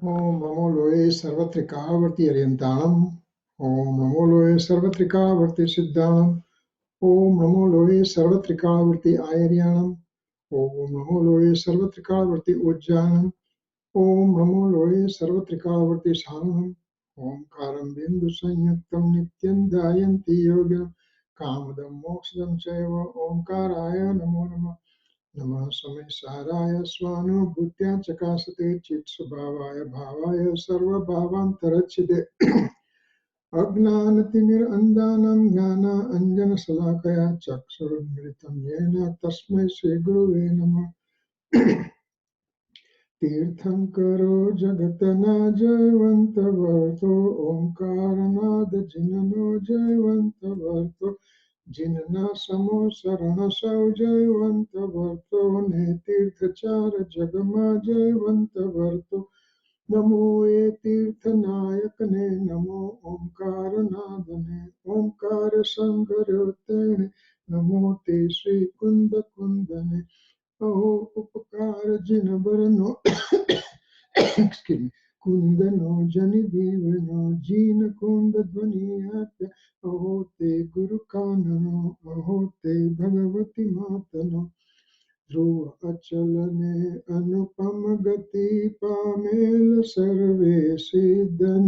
Om Namo Loe Sarvatrikavarti Ariyantanam. Om Namo Loe Sarvatrikavarti Siddhanam. Om Namo Loe Sarvatrikavarti Ayaryanam. Om Namo Loe Sarvatrikavarti Ujjanam. Om Namo Loe Sarvatrikavarti Saranam. Om Karam Bindu Sanyaktam Nityam Dayanti Yoga. Kamadam Mokshadam Chaiva Om Karaya Namo Namah. नमः समयसाराय स्वानुभूत्या चकासते चित्स्वभावाय भावाय सर्वभावान्तरच्छिदे अज्ञानतिमिरन्धानां ज्ञानाञ्जनशलाकया चक्षुरुन्मिलितं येन तस्मै श्रीगुरुवे नमः तीर्थंकरो जगन्नाथ जयवन्तवर्तो ओंकारनाद जिननो जयवन्तवर्तो जिनना समो शरण सौ जयवन्तवर्तो ने तीर्थचार जगमा जयवन्तवर्तो नमो ये तीर्थनायकने नमो ओंकारनादने ओंकार संगरोतेने नमो ते श्री कुंद कुंदने अहो उपकार जिन बरनो excuse me, कुंदनो जनि दीवनो जीन कुंद ध्वनियात्य अहो ते गुरु काननो अहो ते भगवती मातनो ध्रुव अचलने अनुपम गति पामेल सर्वे सिद्धन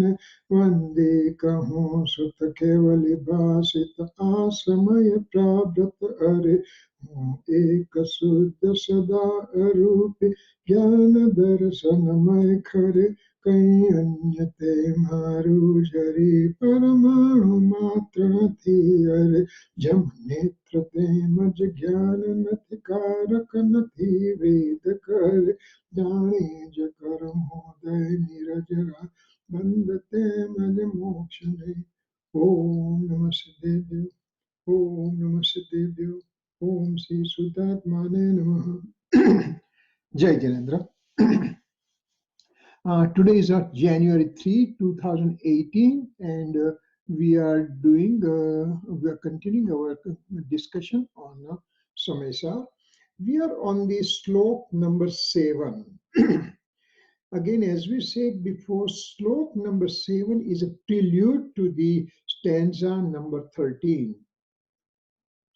वंदे कहूँ सुत केवल भाषित आसमय प्राव्रत अरे एक शुद्ध सदा अरूप ज्ञान दर्शनमय खरे कहीं अन्य ते मारू जरी परमाणु मात्र थी अरे जम नेत्र ते मज ज्ञान नथि कारक नथि वेद कर जाने ज करम होदय निरजरा बंदते मज मोक्ष ने ओम नमः सिद्धेभ्यो ओम नमः सिद्धेभ्यो ओम श्री शुद्धात्माने नमः जय Jinendra today is January 3, 2018, and we are continuing our discussion on Samaysar. We are on the slok number 7. Again, as we said before, slok number 7 is a prelude to the stanza number 13.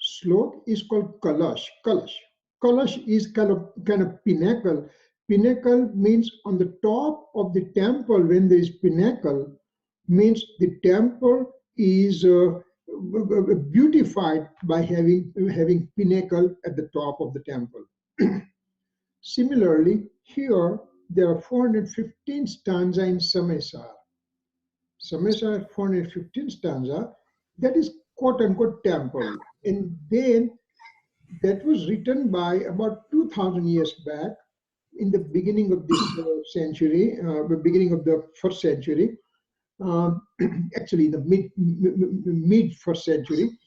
Slok is called Kalash. Kalash is kind of pinnacle. Pinnacle means on the top of the temple. When there is pinnacle, means the temple is beautified by having pinnacle at the top of the temple. Similarly, here there are 415 stanza in Samaysar. Samaysar 415 stanza, that is quote unquote temple. And then that was written by about 2000 years back in the beginning of this century, the beginning of the first century, actually the mid first century.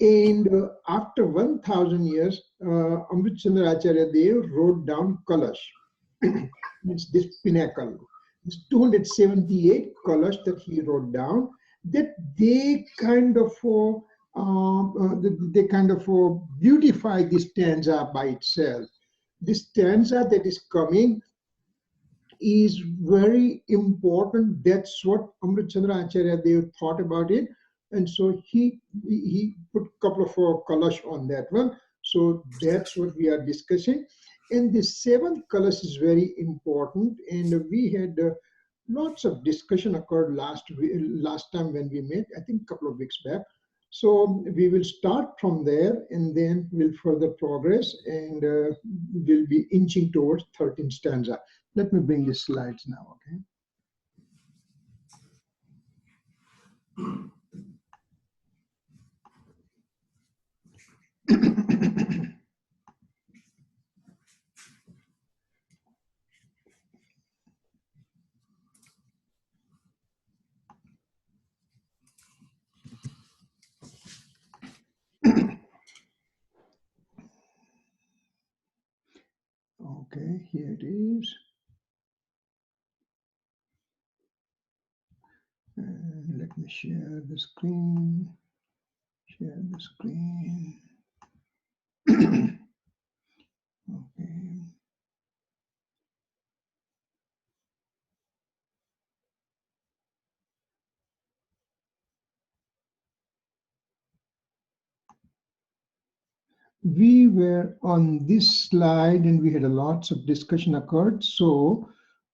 And after 1000 years, Amrit Chandra Acharya Dev wrote down Kalash, means this pinnacle, this 278 Kalash that he wrote down, that they kind of beautify this stanza by itself. This stanza that is coming is very important. That's what Amrit Chandra Acharya Dev thought about it. And so he put a couple of Kalash on that one. So that's what we are discussing. And the seventh Kalash is very important. And we had lots of discussion occurred last time when we met, I think a couple of weeks back. So we will start from there and then we'll further progress and we'll be inching towards 13th stanza. Let me bring the slides now, okay? Okay, here it is. And let me share the screen. Share the screen. Okay. we were on this slide and we had a lots of discussion occurred. So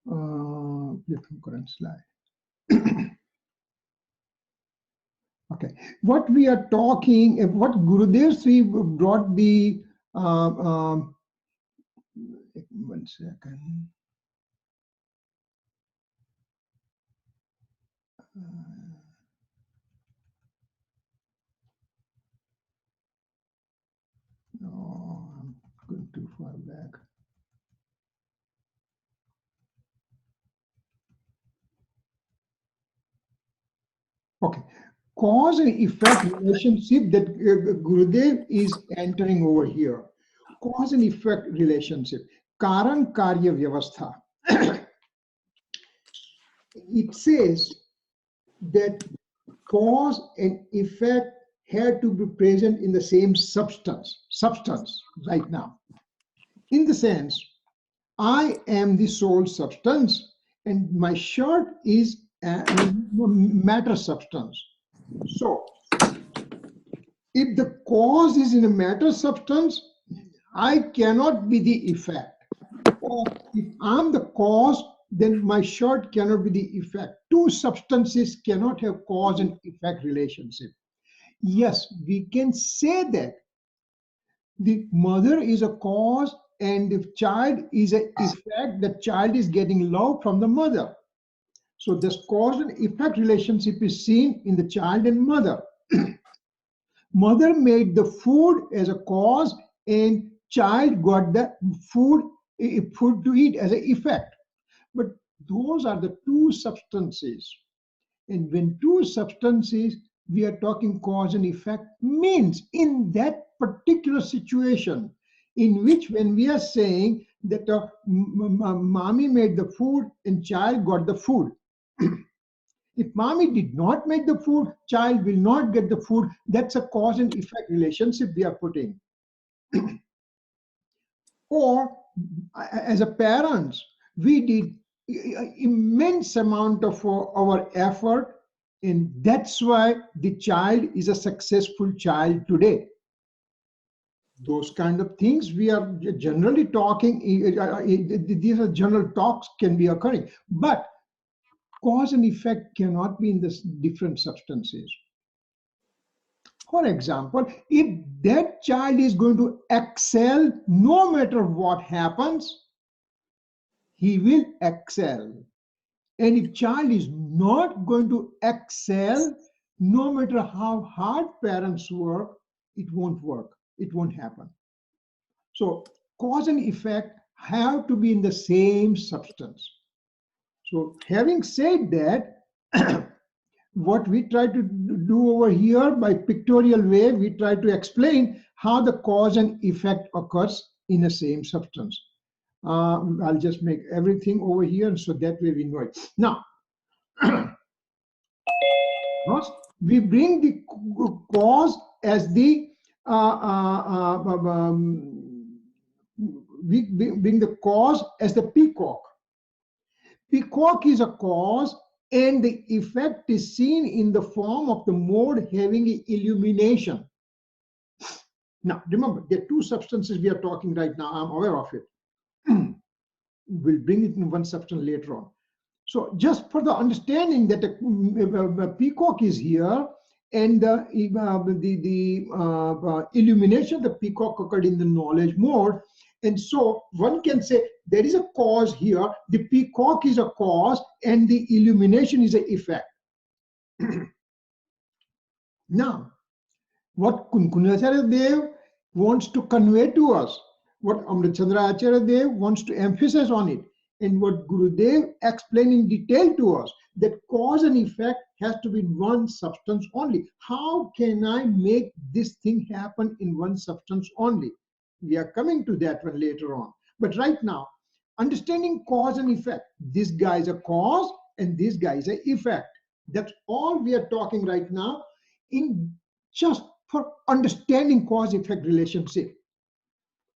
let me current slide. Okay, what we are talking, what Gurudev Sri brought the, 1 second. No, I'm going too far back. Okay, cause and effect relationship that Gurudev is entering over here. Cause and effect relationship. Karan Karya Vyavastha. It says that cause and effect had to be present in the same substance right now. In the sense, I am the soul substance and my shirt is a matter substance. So if the cause is in a matter substance, I cannot be the effect. Or if I'm the cause, then my shirt cannot be the effect. Two substances cannot have cause and effect relationship. Yes, we can say that the mother is a cause and the child is an effect. The child is getting love from the mother. So this cause and effect relationship is seen in the child and mother. Mother made the food as a cause and child got the food to eat as an effect. But those are the two substances. And when two substances, we are talking cause and effect, means in that particular situation, in which when we are saying that mommy made the food and child got the food. If mommy did not make the food, child will not get the food. That's a cause and effect relationship we are putting. Or as a parents, we did immense amount of our effort, and that's why the child is a successful child today. Those kind of things we are generally talking, these are general talks can be occurring, but cause and effect cannot be in the different substances. For example, if that child is going to excel no matter what happens, he will excel. And if child is not going to excel, no matter how hard parents work, it won't work. It won't happen. So cause and effect have to be in the same substance. So having said that, what we try to do over here by pictorial way, we try to explain how the cause and effect occurs in the same substance. I'll just make everything over here so that way we know it. Now, we bring the cause as the we bring the cause as the peacock. Peacock is a cause and the effect is seen in the form of the mode having illumination. Now, remember, there are two substances we are talking right now. I'm aware of it. We'll bring it in one substance later on. So just for the understanding that a peacock is here and the illumination of the peacock occurred in the knowledge mode. And so one can say there is a cause here, the peacock is a cause and the illumination is an effect. Now, what Kunkunacharya Dev wants to convey to us, what Amritchandra Acharya Dev wants to emphasize on it, and what Gurudev explained in detail to us, that cause and effect has to be in one substance only. How can I make this thing happen in one substance only? We are coming to that one later on. But right now, understanding cause and effect, this guy is a cause and this guy is an effect. That's all we are talking right now in just for understanding cause-effect relationship.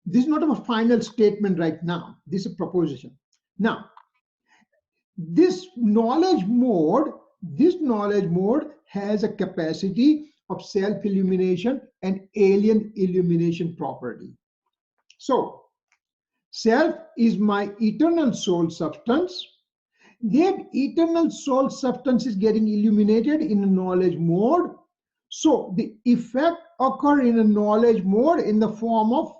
This is not a final statement right now. This is a proposition. Now, this knowledge mode has a capacity of self-illumination and alien illumination property. So, self is my eternal soul substance. That eternal soul substance is getting illuminated in a knowledge mode. So the effect occur in a knowledge mode in the form of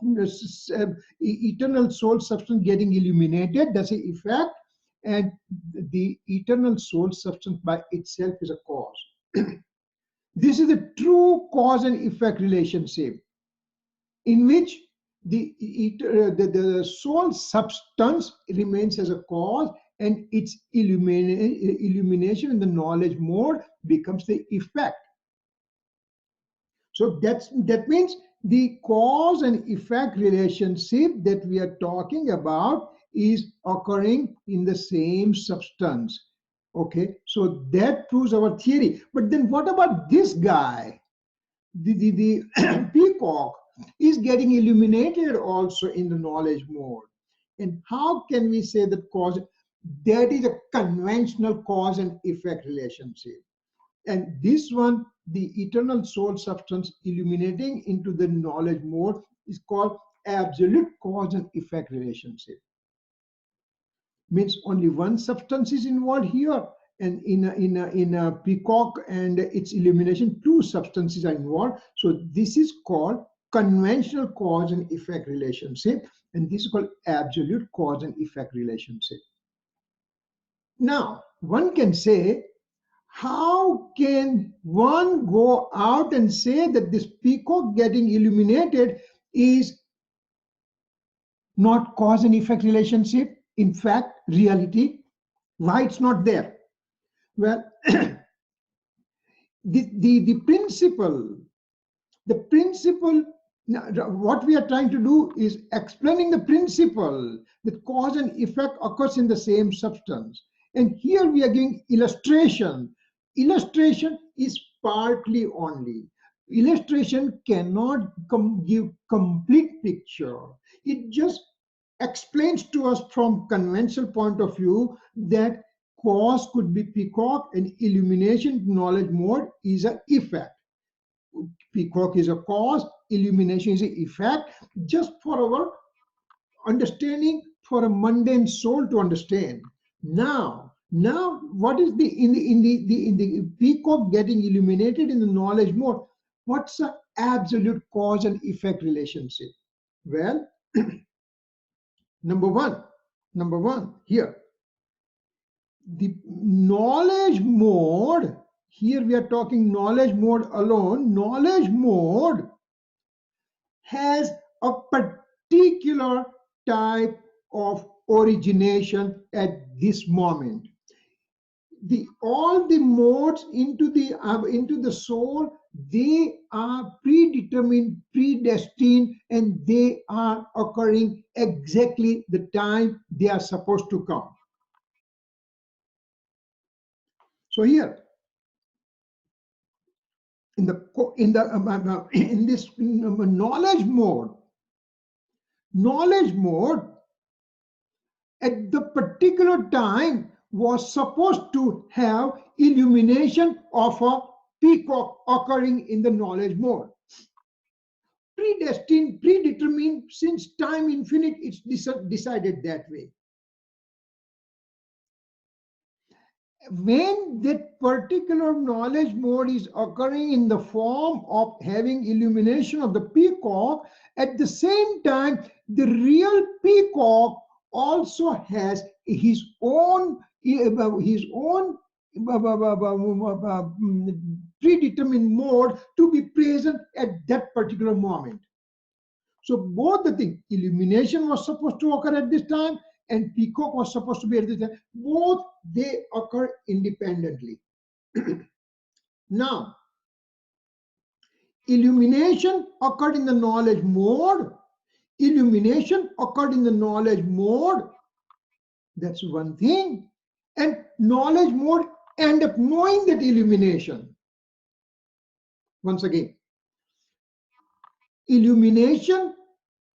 eternal soul substance getting illuminated. That's the effect. And the eternal soul substance by itself is a cause. This is the true cause and effect relationship in which the soul substance remains as a cause and its illumination in the knowledge mode becomes the effect. So that means the cause and effect relationship that we are talking about is occurring in the same substance. Okay, so that proves our theory. But then what about this guy? The peacock is getting illuminated also in the knowledge mode. And how can we say that cause? That is a conventional cause and effect relationship. And this one, the eternal soul substance illuminating into the knowledge mode, is called absolute cause and effect relationship. Means only one substance is involved here, and in a peacock and its illumination, two substances are involved. So this is called conventional cause and effect relationship, and this is called absolute cause and effect relationship. Now, one can say, how can one go out and say that this peacock getting illuminated is not cause and effect relationship? In fact, reality, why it's not there? Well, the principle, what we are trying to do is explaining the principle that cause and effect occurs in the same substance. And here we are giving illustration. Illustration is partly only. Illustration cannot give complete picture. It just explains to us from conventional point of view that cause could be peacock and illumination knowledge mode is an effect. Peacock is a cause, illumination is an effect, just for our understanding, for a mundane soul to understand. Now what is in the peacock getting illuminated in the knowledge mode? What's the absolute cause and effect relationship? Well, number one here, the knowledge mode, here we are talking knowledge mode alone. Knowledge mode has a particular type of origination at this moment. All the modes into the soul, they are predetermined, predestined, and they are occurring exactly the time they are supposed to come. So here, in this knowledge mode, at the particular time was supposed to have illumination of a peacock occurring in the knowledge mode. Predestined, predetermined, since time infinite, it's decided that way. When that particular knowledge mode is occurring in the form of having illumination of the peacock, at the same time, the real peacock also has his own predetermined mode to be present at that particular moment. So both the things, illumination was supposed to occur at this time, and peacock was supposed to be at this time. Both, they occur independently. Now, illumination occurred in the knowledge mode. Illumination occurred in the knowledge mode. That's one thing. And knowledge mode end up knowing that illumination. Once again, illumination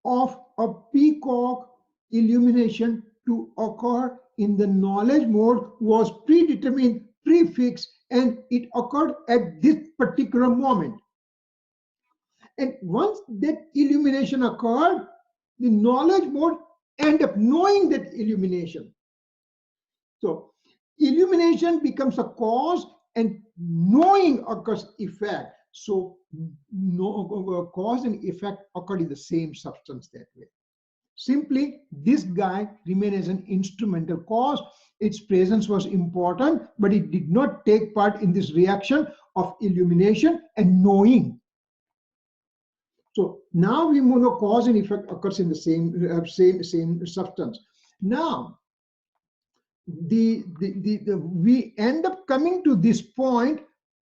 of a peacock, illumination to occur in the knowledge mode was predetermined, prefixed, and it occurred at this particular moment. And once that illumination occurred, the knowledge mode end up knowing that illumination. So illumination becomes a cause and knowing occurs effect. So no, cause and effect occur in the same substance that way. Simply, this guy remained as an instrumental cause. Its presence was important, but it did not take part in this reaction of illumination and knowing. So now we know cause and effect occurs in the same substance. Now, we end up coming to this point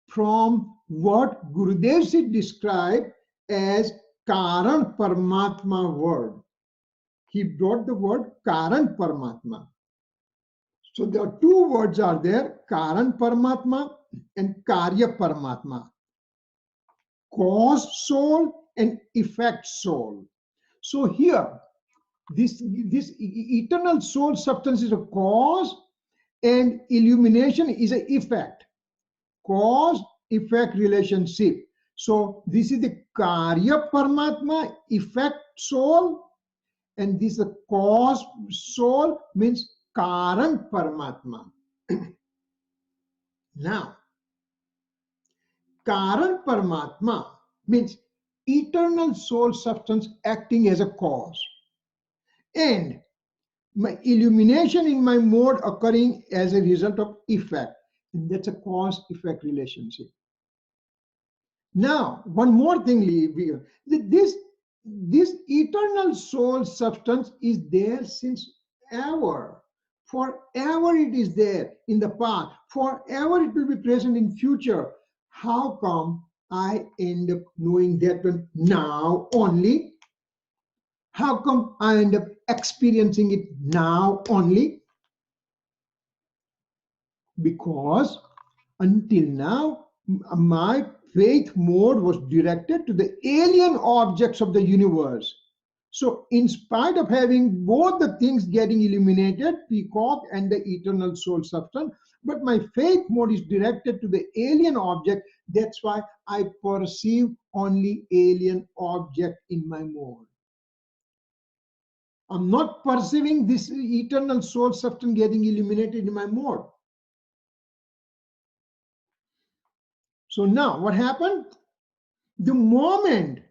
from what Gurudev Ji described as Karan Paramatma word. He brought the word Karan Paramatma. So there are two words are there, Karan Paramatma and Karya Paramatma. Cause soul and effect soul. So here, this eternal soul substance is a cause and illumination is an effect. Cause effect relationship. So this is the Karya Paramatma, effect soul, and this is the cause soul, means Karan Paramatma. Now, Karan Paramatma means eternal soul substance acting as a cause, and my illumination in my mode occurring as a result of effect. And that's a cause-effect relationship. Now, one more thing, this eternal soul substance is there since ever. Forever it is there in the past. Forever it will be present in future. How come I end up knowing that one now only? How come I end up experiencing it now only? Because until now, my faith mode was directed to the alien objects of the universe. So in spite of having both the things getting illuminated, peacock and the eternal soul substance, but my faith mode is directed to the alien object. That's why I perceive only alien object in my mode. I'm not perceiving this eternal soul substance getting illuminated in my mode. So now what happened? The moment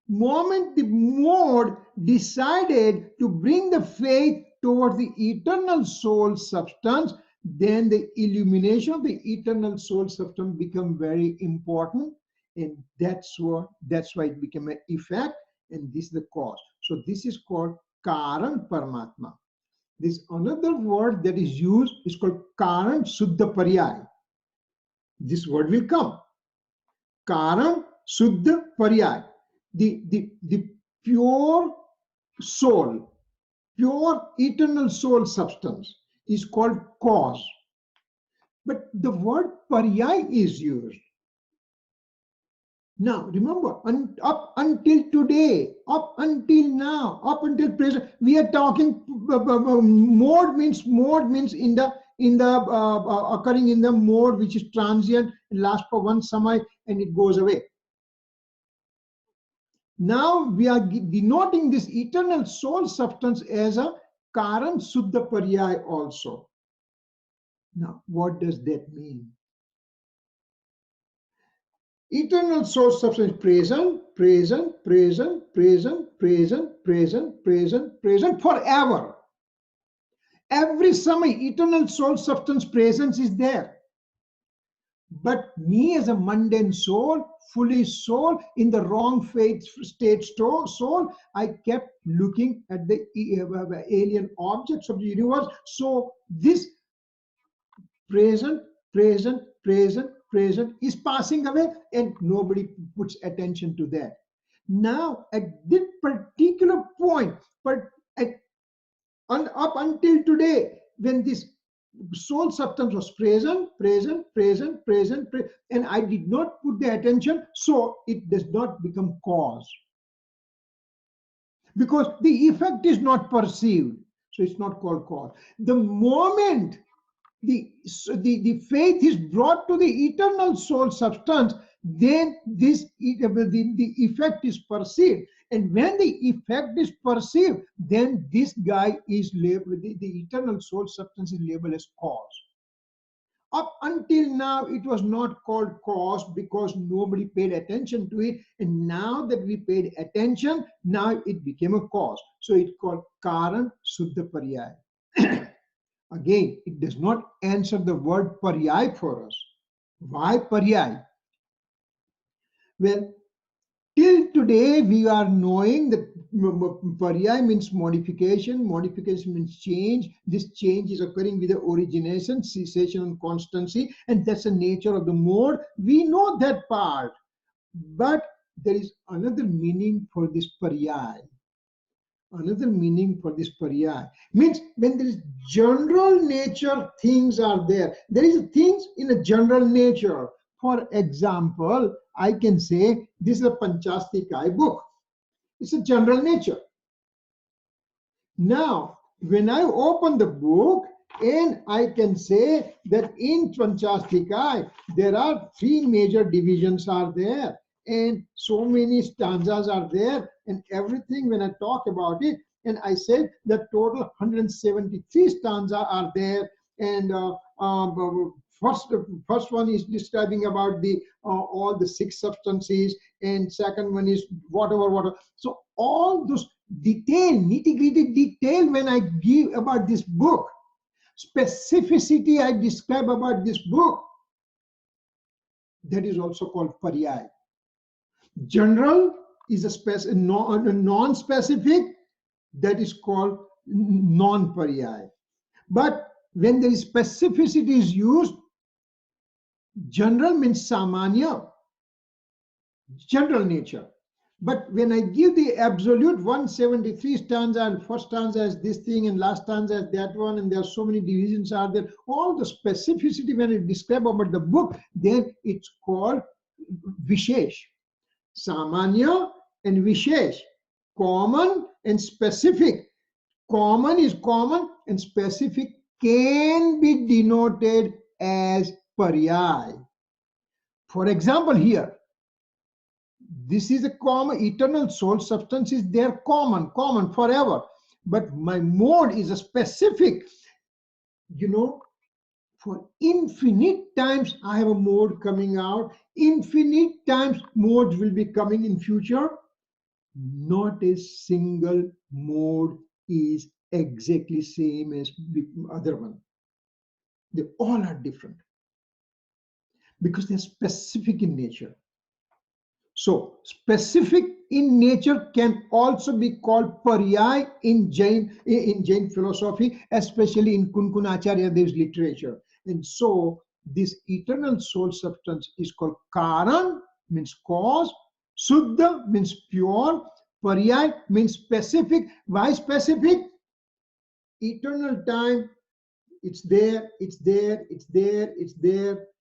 the mode decided to bring the faith towards the eternal soul substance, then the illumination of the eternal soul substance become very important, and that's why it became an effect, and this is the cause. So this is called Karan Paramatma. This another word that is used is called Karan Suddha Paryay. This word will come. Karan Suddha Paryay. The pure soul, pure eternal soul substance is called cause. But the word Paryay is used. Now, remember, up until today, up until now, up until present, we are talking mode means in the occurring in the mode which is transient, lasts for one samay and it goes away. Now we are denoting this eternal soul substance as a Karan Suddha Paryay also. Now, what does that mean? Eternal soul substance present forever. Every samay eternal soul substance presence is there. But me as a mundane soul, foolish soul, in the wrong faith state soul, I kept looking at the alien objects of the universe. So this present is passing away and nobody puts attention to that. Now at this particular point, up until today, when this soul substance was present, and I did not put the attention, so it does not become cause. Because the effect is not perceived, so it's not called cause. The moment the faith is brought to the eternal soul substance, then the effect is perceived. And when the effect is perceived, then this guy is labeled, the eternal soul substance is labeled as cause. Up until now, it was not called cause because nobody paid attention to it. And now that we paid attention, now it became a cause. So it's called Karan Suddha Paryay. Again, it does not answer the word Paryay for us. Why Paryay? Well, till today, we are knowing that Paryay means modification, modification means change. This change is occurring with the origination, cessation, and constancy, and that's the nature of the mode. We know that part, but there is another meaning for this Paryay. Another meaning for this Paryay means when there is general nature, things are there. There is things in a general nature. For example, I can say this is a Panchastikai book. It's a general nature. Now, when I open the book and I can say that in Panchastikai, there are three major divisions are there and so many stanzas are there and everything when I talk about it, and I said that total 173 stanzas are there, and first one is describing about the all the six substances, and second one is whatever. So all those detail, nitty-gritty detail when I give about this book, specificity I describe about this book, that is also called Paryay. General is a non-specific, that is called non-Paryay. But when there is specificity is used, general means Samanya, general nature. But when I give the absolute 173 stanza, and first stanza is this thing and last stanza is that one, and there are so many divisions are there, all the specificity when I describe about the book, then it's called Vishesh. Samanya and Vishesh, common and specific. Common is common and specific can be denoted as Paryay. For example, here, this is a common, eternal soul substance is there, common forever. But my mode is a specific, for infinite times I have a mode coming out, infinite times modes will be coming in future. Not a single mode is exactly same as the other one. They all are different because they're specific in nature. So specific in nature can also be called Paryay in Jain philosophy, especially in Kunkunacharya Dev's literature. And so this eternal soul substance is called Karan, means cause, Suddha means pure, Paryay means specific. Why specific? Eternal time, it's there,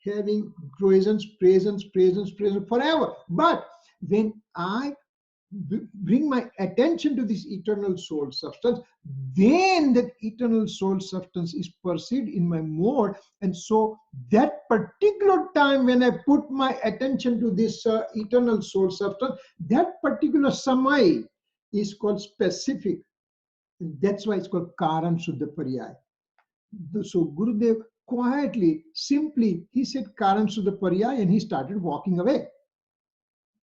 having presence forever. But when I bring my attention to this eternal soul substance, then that eternal soul substance is perceived in my mode. And so that particular time when I put my attention to this eternal soul substance, that particular samay is called specific. And that's why it's called Karan Suddha Paryay. So Gurudev quietly, simply, he said Karan Suddha Paryay and he started walking away.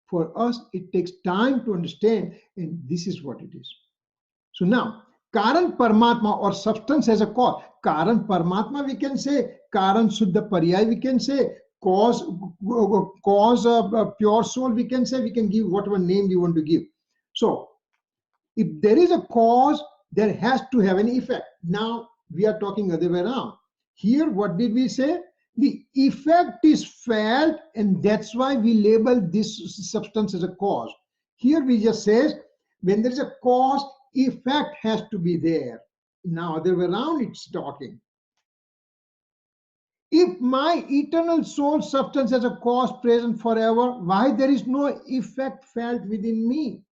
For us, it takes time to understand, and this is what it is. So now, Karan Paramatma or substance as a cause. Karan Paramatma we can say, Karan Suddha Paryay we can say, cause pure soul we can say, we can give whatever name we want to give. So, if there is a cause, there has to have an effect. Now, we are talking other way around. Here, what did we say? The effect is felt, and that's why we label this substance as a cause. Here we just say, when there is a cause, effect has to be there. Now, other way around, it's talking. If my eternal soul substance as a cause present forever, why there is no effect felt within me?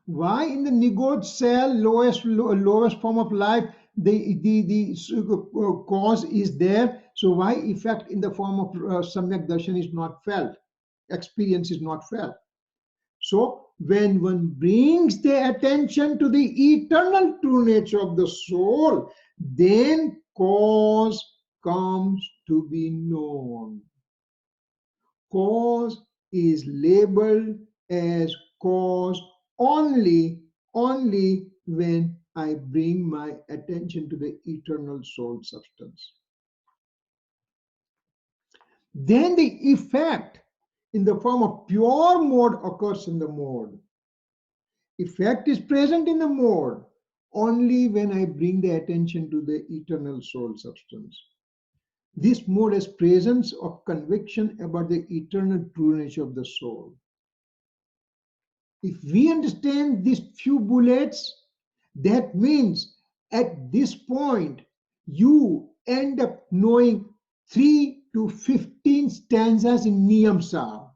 Why in the Nigod cell, lowest form of life, the cause is there. So why effect in the form of samyak darshan is not felt, experience is not felt. So when one brings the attention to the eternal true nature of the soul, then cause comes to be known. Cause is labeled as cause only when I bring my attention to the eternal soul substance. Then the effect in the form of pure mode occurs in the mode. Effect is present in the mode only when I bring the attention to the eternal soul substance. This mode has presence of conviction about the eternal true nature of the soul. If we understand these few bullets, that means at this point you end up knowing 3 to 15 stanzas in Niyam Sar,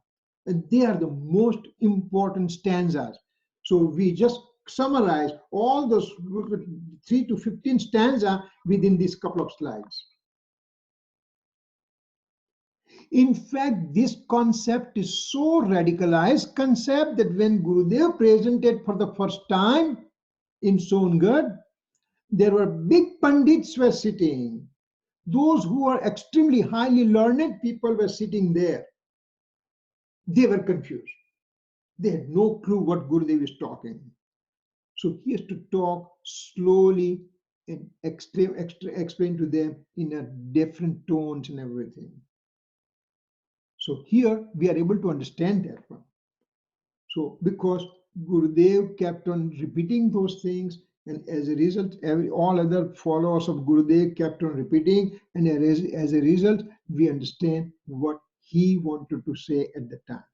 and they are the most important stanzas. So we just summarize all those 3 to 15 stanzas within these couple of slides. In fact, this concept is so radicalized concept that when Gurudev presented for the first time in Songad, there were big pandits were sitting. Those who are extremely highly learned people were sitting there. They were confused. They had no clue what Gurudev is talking. So he has to talk slowly and explain to them in a different tones and everything. So here we are able to understand that one. So because Gurudev kept on repeating those things, and as a result, all other followers of Gurudev kept on repeating, and as a result, we understand what he wanted to say at the time.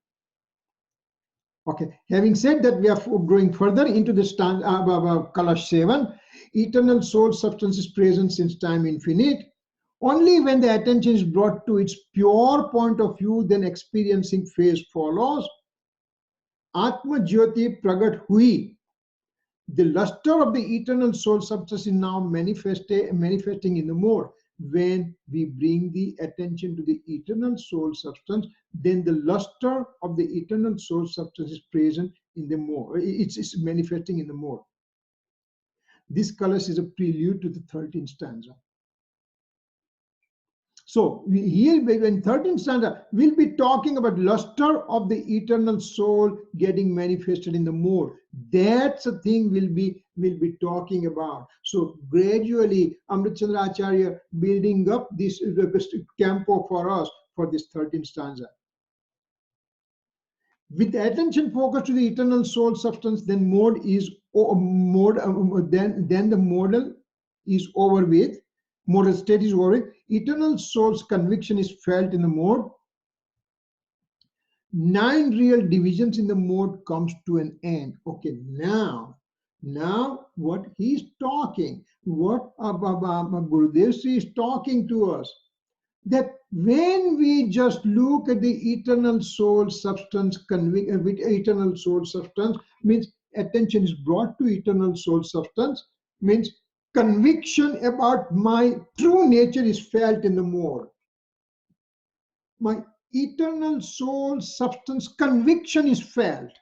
Okay, having said that, we are going further into the Kalash 7. Eternal soul substance is present since time infinite. Only when the attention is brought to its pure point of view, then experiencing phase follows. Atma Jyoti Pragat Hui. The luster of the eternal soul substance is now manifesting in the mode. When we bring the attention to the eternal soul substance, then the luster of the eternal soul substance is present in the mode. It's manifesting in the mode. This Kalash is a prelude to the 13th stanza. So here in 13th stanza, we'll be talking about luster of the eternal soul getting manifested in the mode. That's a thing we'll be talking about. So gradually, Amrit Chandra Acharya building up this campo for us for this 13th stanza. With the attention focused to the eternal soul substance, then then the modal is over with. Modal state is over with. Eternal soul's conviction is felt in the mode. 9 real divisions in the mode comes to an end. Okay, now what he's talking, what Gurudev is talking to us, that when we just look at the eternal soul substance, with eternal soul substance means attention is brought to eternal soul substance, means conviction about my true nature is felt in the mode. My eternal soul substance conviction is felt.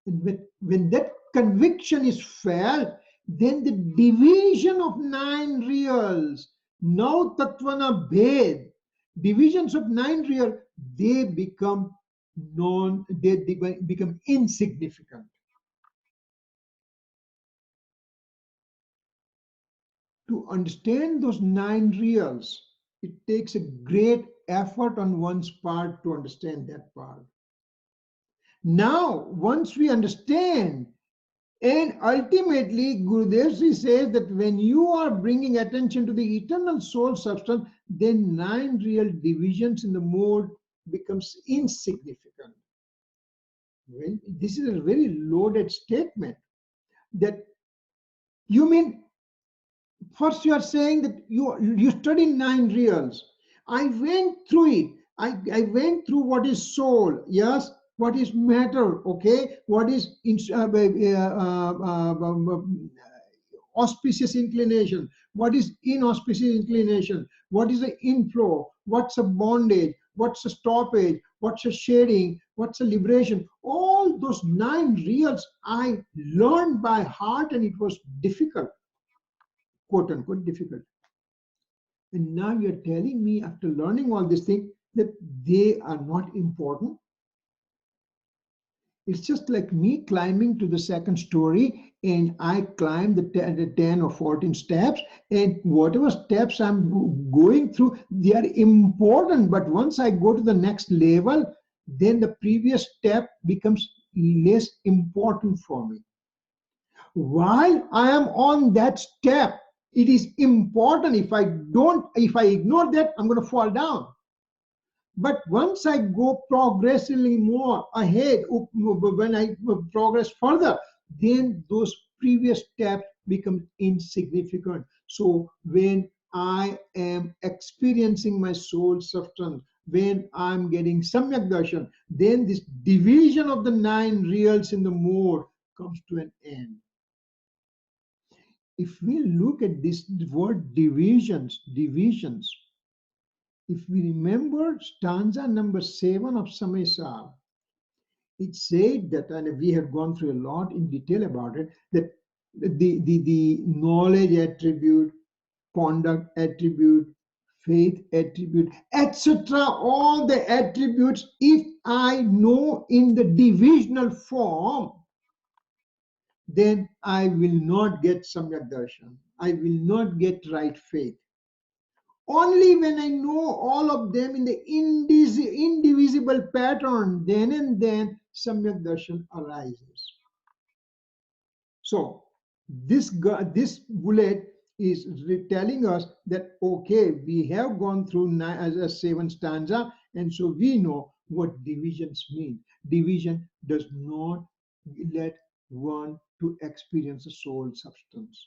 And when that conviction is felt, then the division of 9 reals, now tattvana bhed, divisions of 9 real, they become become insignificant. To understand those 9 reals, it takes a great effort on one's part to understand that part. Now, once we understand, and ultimately, Gurudev says that when you are bringing attention to the eternal soul substance, then 9 real divisions in the mode becomes insignificant. Well, this is a very loaded statement. That you mean, first you are saying that you study 9 reals. I went through it. I went through what is soul, yes, what is matter, okay, what is auspicious inclination, what is inauspicious inclination, what is the inflow, what's a bondage, what's a stoppage, what's a shading, what's a liberation. All those 9 reals I learned by heart, and it was difficult, quote unquote difficult. And now you're telling me, after learning all these things, that they are not important. It's just like me climbing to the 2nd story, and I climb the 10 or 14 steps, and whatever steps I'm going through, they are important. But once I go to the next level, then the previous step becomes less important for me. While I am on that step, it is important. If I ignore that, I'm going to fall down. But once I go progressively more ahead, when I progress further, then those previous steps become insignificant. So when I am experiencing my soul substance, when I'm getting samyak darshan, then this division of the 9 reals in the mode comes to an end. If we look at this word divisions, if we remember stanza number 7 of Samaysar, it said that, and we have gone through a lot in detail about it, that the knowledge attribute, conduct attribute, faith attribute, etc., all the attributes, if I know in the divisional form, then I will not get samyak darshan. I will not get right faith. Only when I know all of them in the indivisible pattern, then and then samyak darshan arises. So this bullet is telling us that, okay, we have gone through as a 7 stanza, and so we know what divisions mean. Division does not let one to experience the soul substance.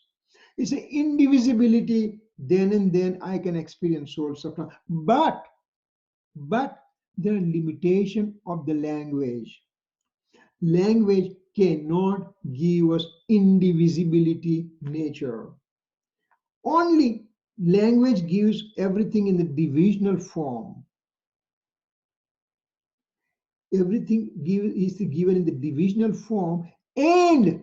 It's an indivisibility, then and then I can experience soul substance. But there are limitations of the language. Language cannot give us indivisibility nature. Only language gives everything in the divisional form. Everything is given in the divisional form, and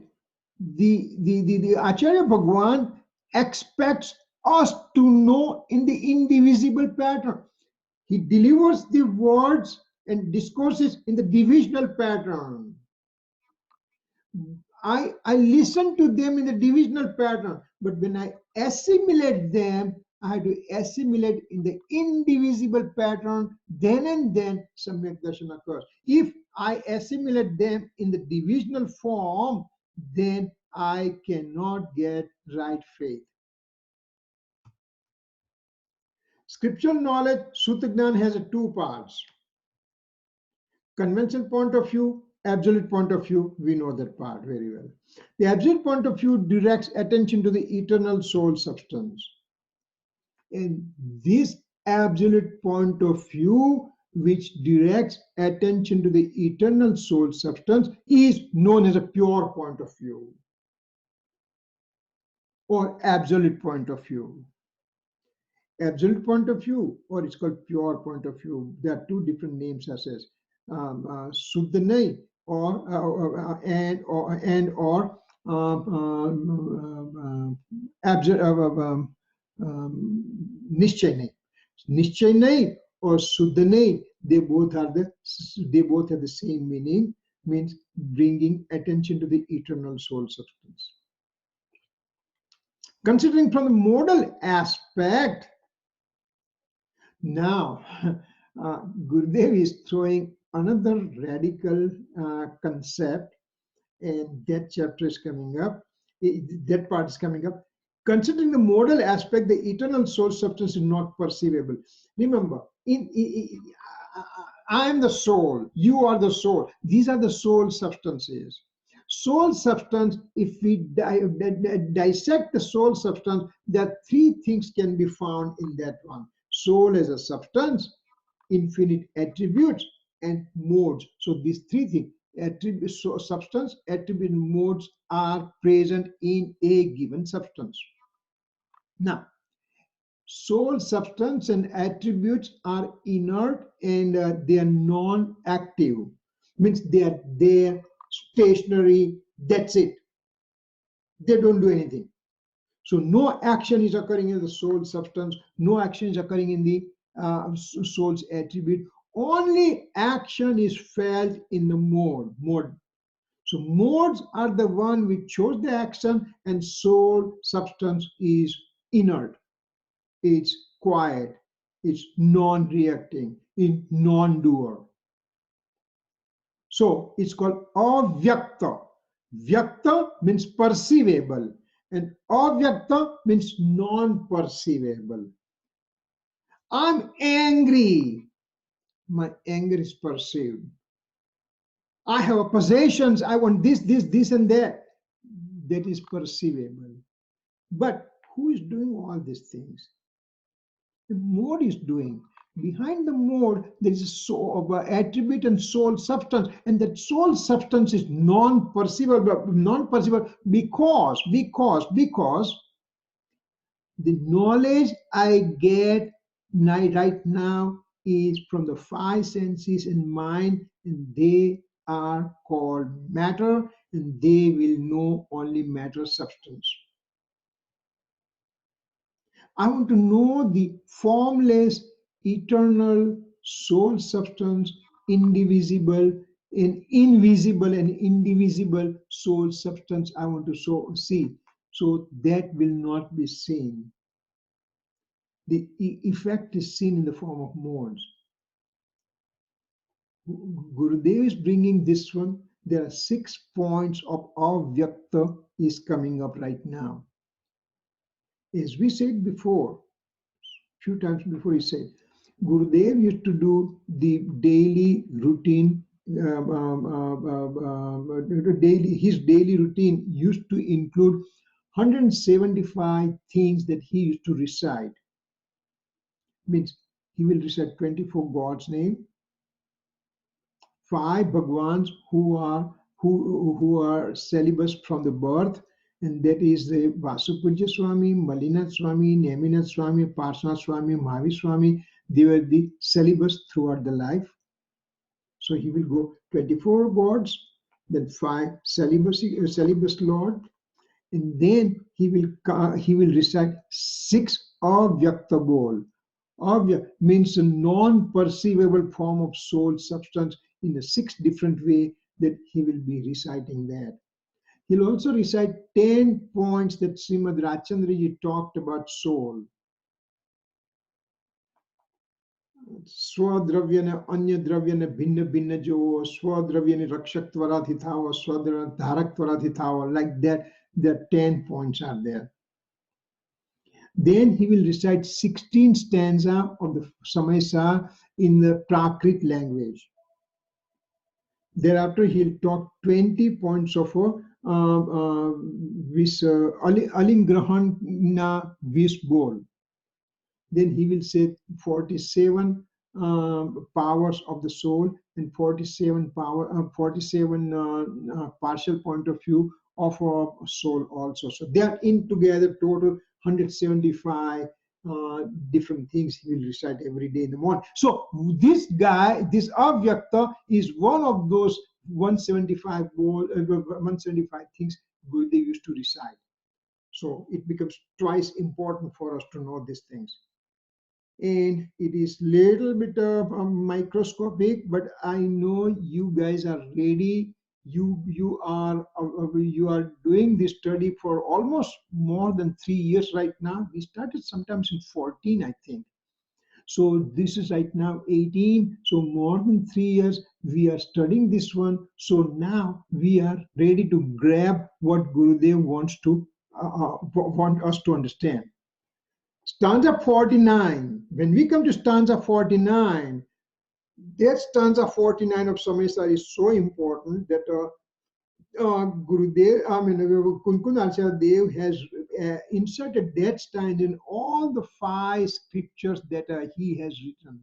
the Acharya Bhagwan expects us to know in the indivisible pattern. He delivers the words and discourses in the divisional pattern. I listen to them in the divisional pattern, but when I assimilate them, I have to assimilate in the indivisible pattern, then and then samyak darshan occurs. If I assimilate them in the divisional form, then I cannot get right faith. Scriptural knowledge, Sutagnan, has 2 parts. Conventional point of view, absolute point of view, we know that part very well. The absolute point of view directs attention to the eternal soul substance. And this absolute point of view, which directs attention to the eternal soul substance, is known as a pure point of view or absolute point of view. Absolute point of view, or it's called pure point of view. There are 2 different names, as Swadhay or Nishchay nahi. Nishchay nahi or Shuddha nahi, they both have the same meaning, means bringing attention to the eternal soul substance. Considering from the modal aspect, now Gurudev is throwing another radical concept, and that chapter is coming up. That part is coming up. Considering the modal aspect, the eternal soul substance is not perceivable. Remember, I am the soul, you are the soul. These are the soul substances. Soul substance, if we dissect the soul substance, there are 3 things can be found in that one. Soul as a substance, infinite attributes, and modes. So these 3 things. attribute, so substance, attribute, modes are present in a given substance. Now, soul, substance, and attributes are inert and they are non-active. Means they are there, stationary. That's it. They don't do anything. So no action is occurring in the soul substance, no action is occurring in the soul's attribute. Only action is felt in the mode. So modes are the one which chose the action, and soul substance is inert. It's quiet. It's non-reacting, in non-doer. So it's called avyakta. Vyakta means perceivable, and avyakta means non-perceivable. I'm angry. My anger is perceived. I have possessions. I want this, and that. That is perceivable. But who is doing all these things? The mode is doing. Behind the mode, there is a soul, attribute and soul substance, and that soul substance is non-perceivable. Non-perceivable because the knowledge I get right now is from the five senses and mind, and they are called matter, and they will know only matter substance. I want to know the formless, eternal soul substance, indivisible, and invisible and indivisible soul substance. I want to see. So that will not be seen. The effect is seen in the form of modes. Gurudev is bringing this one. There are 6 points of avyakta is coming up right now. As we said before, few times before, he said, Gurudev used to do the daily routine. His daily routine used to include 175 things that he used to recite. Means he will recite 24 God's name, 5 Bhagwans who are celibate from the birth, and that is the Vasupuja Swami, Malinath Swami, Neminath Swami, Parsanath Swami, Mahavi Swami. They were the celibates throughout the life. So he will go 24 gods, then 5 celibate Lord, and then he will recite 6 avyakta bol. Avya means a non-perceivable form of soul substance in a 6 different way that he will be reciting that. He'll also recite 10 points that Srimad Rajchandraji talked about soul. Swadravyana anya dravyana bhinna bhinna jo, swadravyana rakshaktvarathitava, swadharaktvarathitava, like that. The 10 points are there. Then he will recite 16 stanza of the Samaysar in the Prakrit language. Thereafter, he'll talk 20 points of Alingrahana Visbol. Then he will say 47 powers of the soul and 47 partial point of view of a soul also. So they are in together total 175 different things he will recite every day in the morning. So this guy, this avyakta, is one of those 175 things they used to recite. So it becomes twice important for us to know these things. And it is little bit of microscopic, but I know you guys are ready. You are doing this study for almost more than 3 years right now. We started sometimes in 14, I think. So this is right now 18. So more than 3 years we are studying this one. So now we are ready to grab what Gurudev wants to want us to understand. Stanza 49. When we come to stanza 49, that stanza 49 of Samaysar is so important that Gurudev, Kunkunacharya Dev has inserted that stanza in all the 5 scriptures that he has written.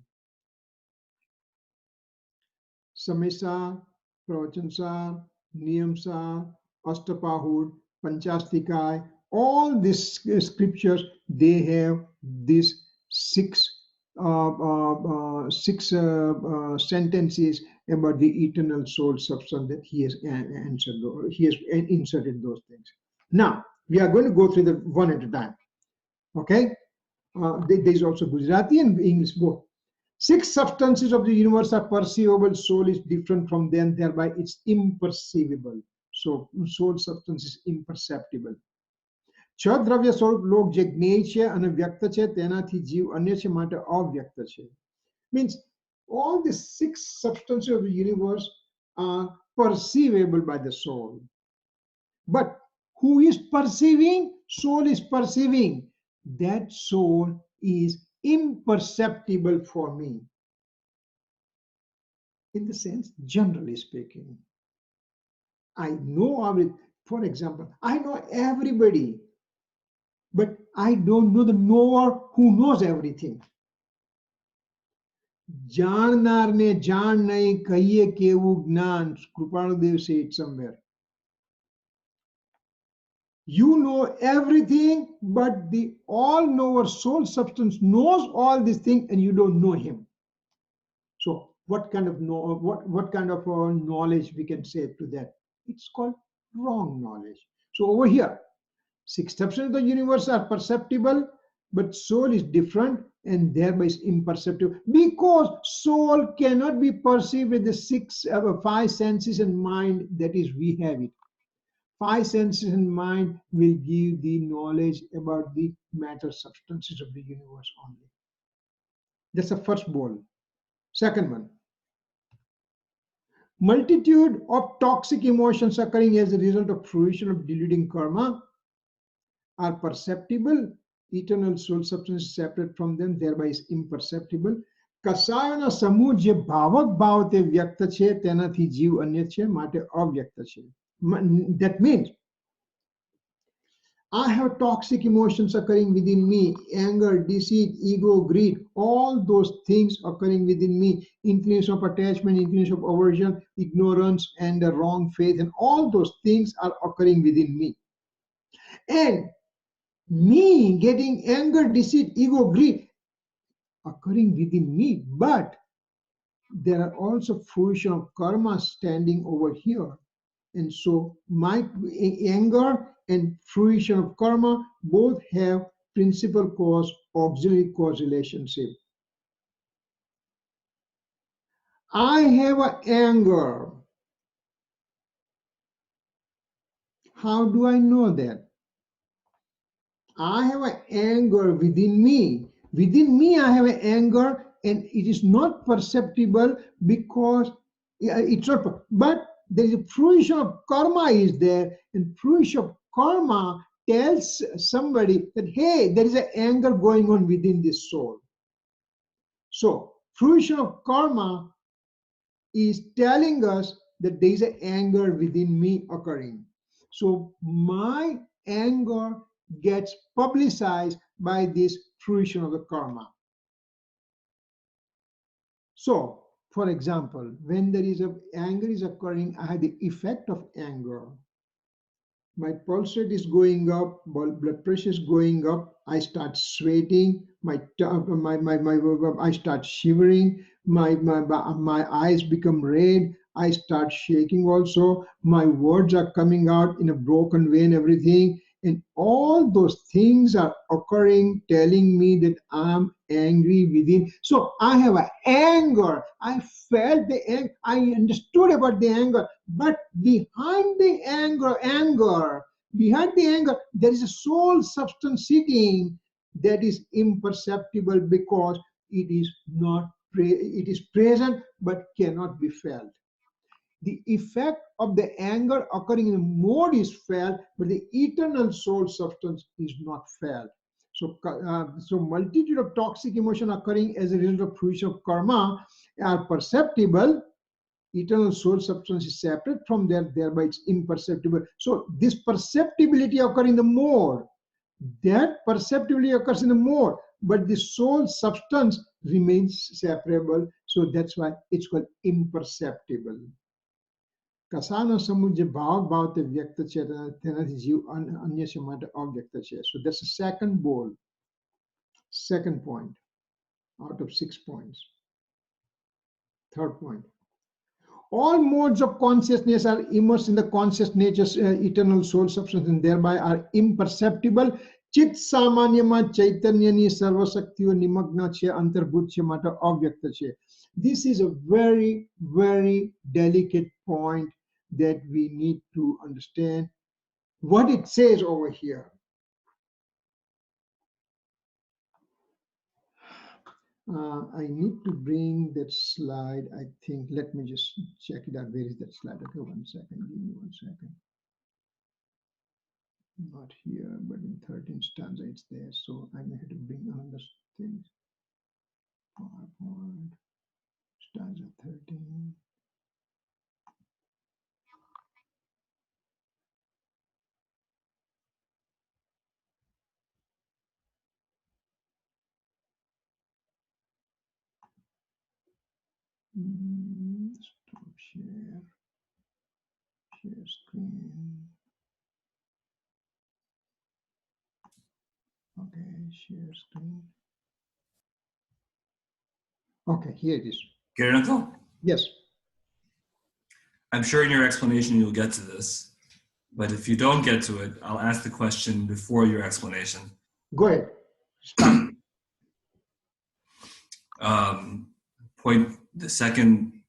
Samaysar Pravachansa, Niyamsa, Astapahud, Panchastikaya, all these scriptures, they have these six sentences about the eternal soul substance that he has answered. He has inserted those things. Now we are going to go through the one at a time. Okay, there is also Gujarati and English both. Six substances of the universe are perceivable. Soul is different from them, thereby it's imperceivable. So soul substance is imperceptible. છ દ્રવ્ય સ્વરૂપ લોક જે જ્ઞેય છે અને વ્યક્ત છે તેનાથી જીવ અન્ય છે માટે અવ્યક્ત છે. Means all the six substances of the universe are perceivable by the soul. But who is perceiving? Soul is perceiving. That soul is imperceptible for me. In the sense, generally speaking, I know of it. For example, I know everybody, but I don't know the knower who knows everything. જાણનારને જાણ નહીં કહીએ કેવું જ્ઞાન. Kripaludev said it somewhere. You know everything, but the all-knower soul substance knows all these things, and you don't know him. So, what kind of knowledge we can say to that? It's called wrong knowledge. So over here, six substances of the universe are perceptible, but soul is different and thereby is imperceptible, because soul cannot be perceived with the five senses and mind. That is, we have it. Five senses and mind will give the knowledge about the matter substances of the universe only. That's the first ball. Second one, multitude of toxic emotions occurring as a result of fruition of deluding karma are perceptible. Eternal soul substance is separate from them, thereby is imperceptible. કસાયોના સમૂહ જે ભાવક ભાવ તે વ્યક્ત છે તેનાથી જીવ અન્ય છે માટે અવ્યક્ત છે. That means I have toxic emotions occurring within me: anger, deceit, ego, greed, all those things occurring within me, inclination of attachment, inclination of aversion, ignorance, and the wrong faith, and all those things are occurring within me. And me getting anger, deceit, ego, greed occurring within me, but there are also fruition of karma standing over here. And so my anger and fruition of karma both have principal cause, auxiliary cause relationship. I have an anger. How do I know that? I have an anger within me. Within me I have an anger, and it is not perceptible because it's not, but there is a fruition of karma is there, and fruition of karma tells somebody that, hey, there is an anger going on within this soul. So fruition of karma is telling us that there is an anger within me occurring. So my anger gets publicized by this fruition of the karma. So, for example, when there is anger is occurring, I have the effect of anger. My pulse rate is going up, blood pressure is going up, I start sweating, I start shivering, my eyes become red, I start shaking also, my words are coming out in a broken way and everything. And all those things are occurring, telling me that I'm angry within. So I have an anger. I felt the anger. I understood about the anger. But behind the anger, there is a soul substance sitting that is imperceptible because it is present but cannot be felt. The effect of the anger occurring in the mode is felt, but the eternal soul substance is not felt. So multitude of toxic emotion occurring as a result of fruition of karma are perceptible. Eternal soul substance is separate from there, thereby it's imperceptible. So this perceptibility occurs in the mode. That perceptibility occurs in the mode, but the soul substance remains separable. So that's why it's called imperceptible. કસાનો સમૂહ જે ભાવ ભાવતે વ્યક્ત છે તેનાથી જીવ અન્ય છે માટે અવ્યક્ત છે. So that's the second ball, second point out of 6 points. Third point. All modes of consciousness are immersed in the conscious nature's eternal soul substance and thereby are imperceptible. ચિત્ત સામાન્યમાં ચૈતન્યની સર્વશક્તિઓ નિમગ્ન છે, અંતર્ભૂત છે, માટે અવ્યક્ત છે. This is a very, very delicate point that we need to understand what it says over here. I need to bring that slide, I think. Let me just check it out. Where is that slide? Okay, 1 second. Give me 1 second. Not here, but in 13 stanza it's there. So I may have to bring another thing. PowerPoint, stanza 13. Stop share. Share screen. Okay, share screen. Okay, here it is. Kirit uncle? Yes. I'm sure in your explanation you'll get to this, but if you don't get to it, I'll ask the question before your explanation. Go ahead. Start. The second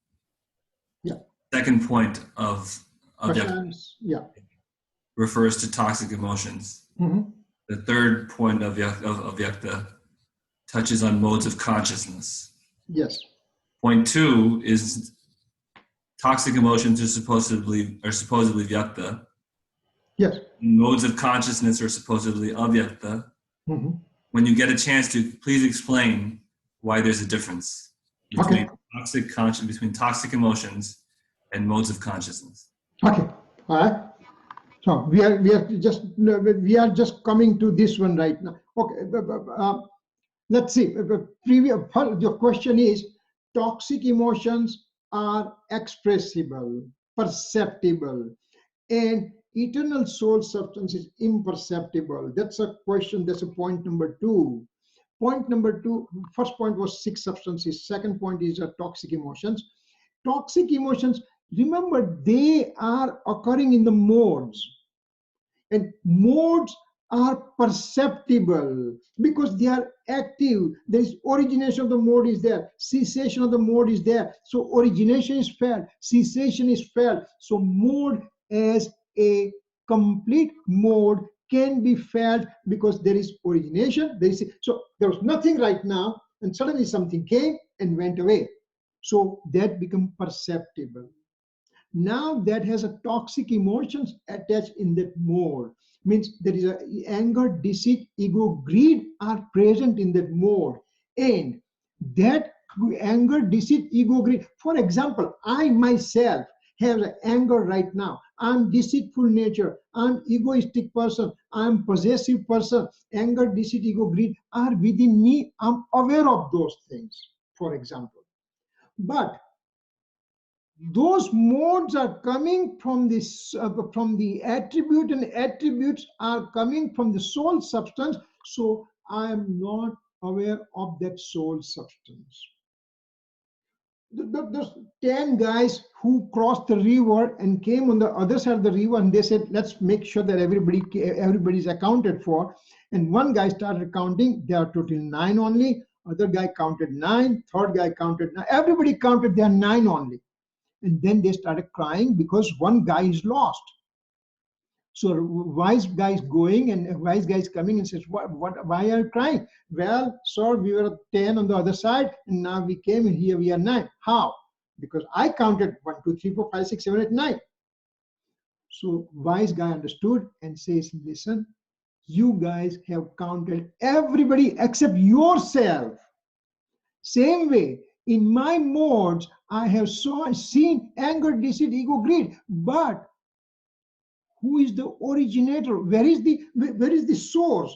point of Yeah. refers to toxic emotions. Mm-hmm. The third point of Vyakta touches on modes of consciousness. Yes. Point 2 is toxic emotions are supposedly Vyakta. Yes. Modes of consciousness are supposedly avyakta. Mm-hmm. When you get a chance to, please explain why there's a difference between toxic emotions and modes of consciousness. Okay. All right. So we are just coming to this one right now. Okay. Let's see. Your question is, toxic emotions are expressible, perceptible, and eternal soul substance is imperceptible. That's a question. That's a point number 2. Point number 2, first point was 6 substances. Second point is toxic emotions. Toxic emotions, remember, they are occurring in the modes. And modes are perceptible because they are active. There is origination of the mode is there. Cessation of the mode is there. So origination is felt. Cessation is felt. So mode as a complete mode can be felt because there is origination. So there was nothing right now, and suddenly something came and went away. So that becomes perceptible. Now that has a toxic emotions attached in that mode. Means there is a anger, deceit, ego, greed are present in that mode. And that anger, deceit, ego, greed. For example, I myself have anger right now. I'm deceitful nature. I'm egoistic person. I'm possessive person. Anger, deceit, ego, greed are within me. I'm aware of those things, for example. But those modes are coming from this from the attribute, and attributes are coming from the soul substance. So I am not aware of that soul substance. Those 10 guys who crossed the river and came on the other side of the river, and they said, let's make sure that everybody's accounted for. And one guy started counting. There are total 9 only. Other guy counted 9. Third guy counted 9. Everybody counted there are 9 only. And then they started crying because one guy is lost. So wise guy is going, and a wise guy is coming and says, why are you crying? Well, sir, we were 10 on the other side, and now we came, and here we are 9. How? Because I counted 1, 2, 3, 4, 5, 6, 7, 8, 9. So wise guy understood and says, listen, you guys have counted everybody except yourself. Same way, in my modes, I have seen anger, deceit, ego, greed. But who is the originator? Where is the source?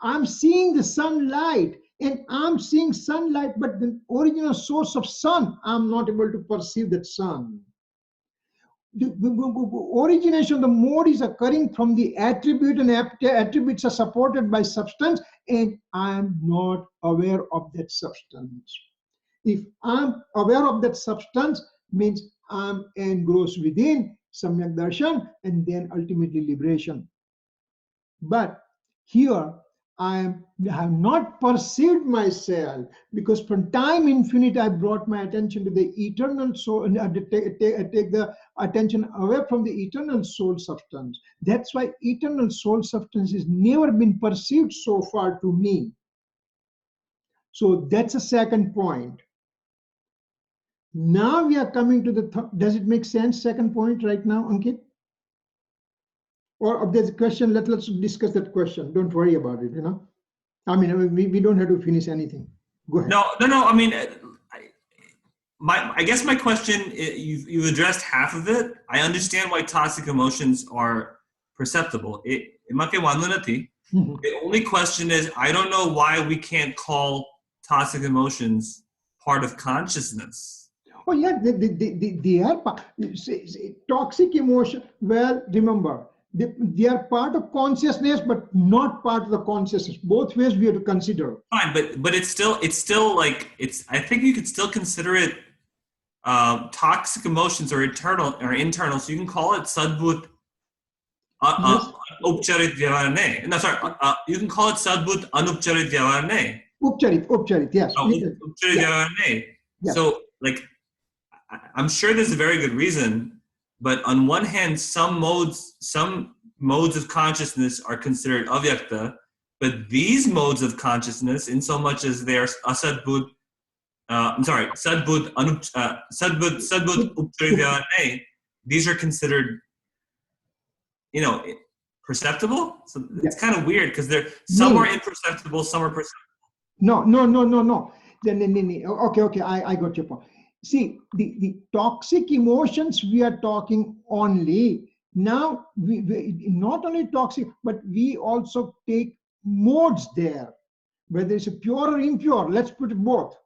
I'm seeing the sunlight, and I'm seeing sunlight, but the original source of sun, I'm not able to perceive that sun. origination of the mode is occurring from the attribute, and attributes are supported by substance, and I am not aware of that substance. If I'm aware of that substance, means I'm engrossed within Samyak Darshan and then ultimately liberation. But here I have not perceived myself, because from time infinite I brought my attention to the eternal soul, and I take the attention away from the eternal soul substance. That's why eternal soul substance has never been perceived so far to me. So that's a second point. Now we are coming to the does it make sense, second point right now, Ankit? Or if there's a question, let's discuss that question. Don't worry about it, I mean, we don't have to finish anything. Go ahead. No. I mean, I guess my question, you've addressed half of it. I understand why toxic emotions are perceptible. The only question is, I don't know why we can't call toxic emotions part of consciousness. Oh yeah, they are toxic emotion. Well, remember, they are part of consciousness, but not part of the consciousness. Both ways we have to consider. Fine, but it's still like I think you could still consider it toxic emotions or internal. So you can call it sadbut upcharit vyavahar. No, sorry. You can call it sadbut anupcharit vyavahar. Upcharit, yes. Upcharit vyavahar. Yes. So like, I'm sure there's a very good reason, but on one hand, some modes of consciousness are considered avyakta, but these modes of consciousness, in so much as they are asadbud, sadbud upcharit, these are considered, perceptible. So it's kind of weird because some are imperceptible, some are perceptible. No. Okay, I got your point. See, the toxic emotions we are talking only. Now, we not only toxic, but we also take modes there, whether it's a pure or impure. Let's put it both.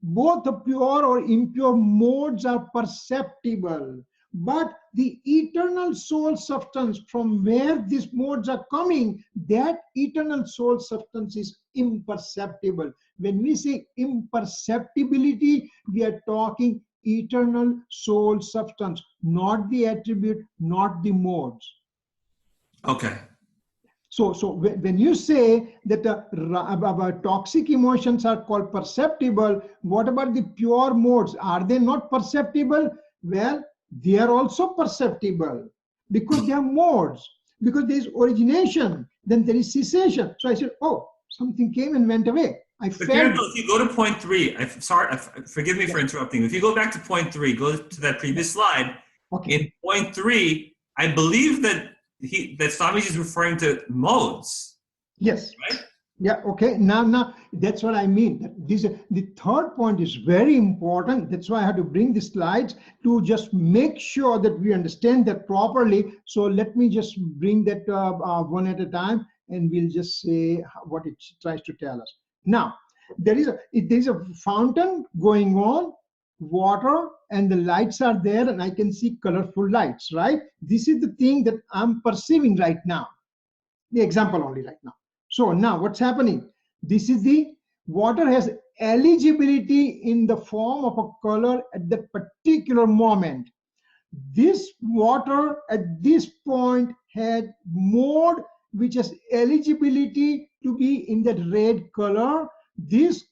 Both the pure or impure modes are perceptible. But the eternal soul substance from where these modes are coming, that eternal soul substance is imperceptible. When we say imperceptibility, we are talking eternal soul substance, not the attribute, not the modes. Okay. So when you say that toxic emotions are called perceptible, what about the pure modes? Are they not perceptible? Well, they are also perceptible because they are modes, because there is origination, then there is cessation. So I said, oh, something came and went away. If you go to point 3, forgive me for interrupting. If you go back to point 3, go to that previous slide. Okay. In point 3, I believe that Swamiji is referring to modes. Yes. Right? Yeah, okay. Now that's what I mean. The third point is very important. That's why I had to bring the slides to just make sure that we understand that properly. So let me just bring that one at a time, and we'll just say what it tries to tell us. Now, there is a fountain going on, water, and the lights are there, and I can see colorful lights, right? This is the thing that I'm perceiving right now. The example only right now. So now what's happening? This is the water has eligibility in the form of a color at that particular moment. This water at this point had mode which has eligibility to be in that red color. This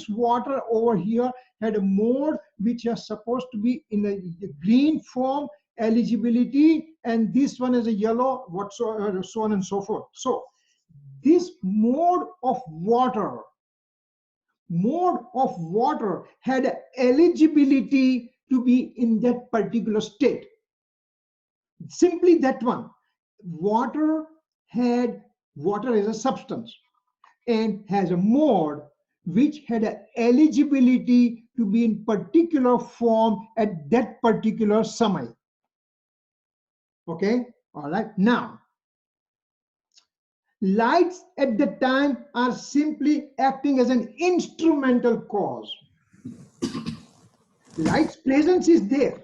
water over here had a mode which is supposed to be in the green form, eligibility, and this one is a yellow, whatsoever, so on and so forth. So this mode of water had eligibility to be in that particular state. Simply that one. Water is a substance and has a mode which had an eligibility to be in particular form at that particular samay. Okay, all right. Now, lights at the time are simply acting as an instrumental cause. Light's presence is there.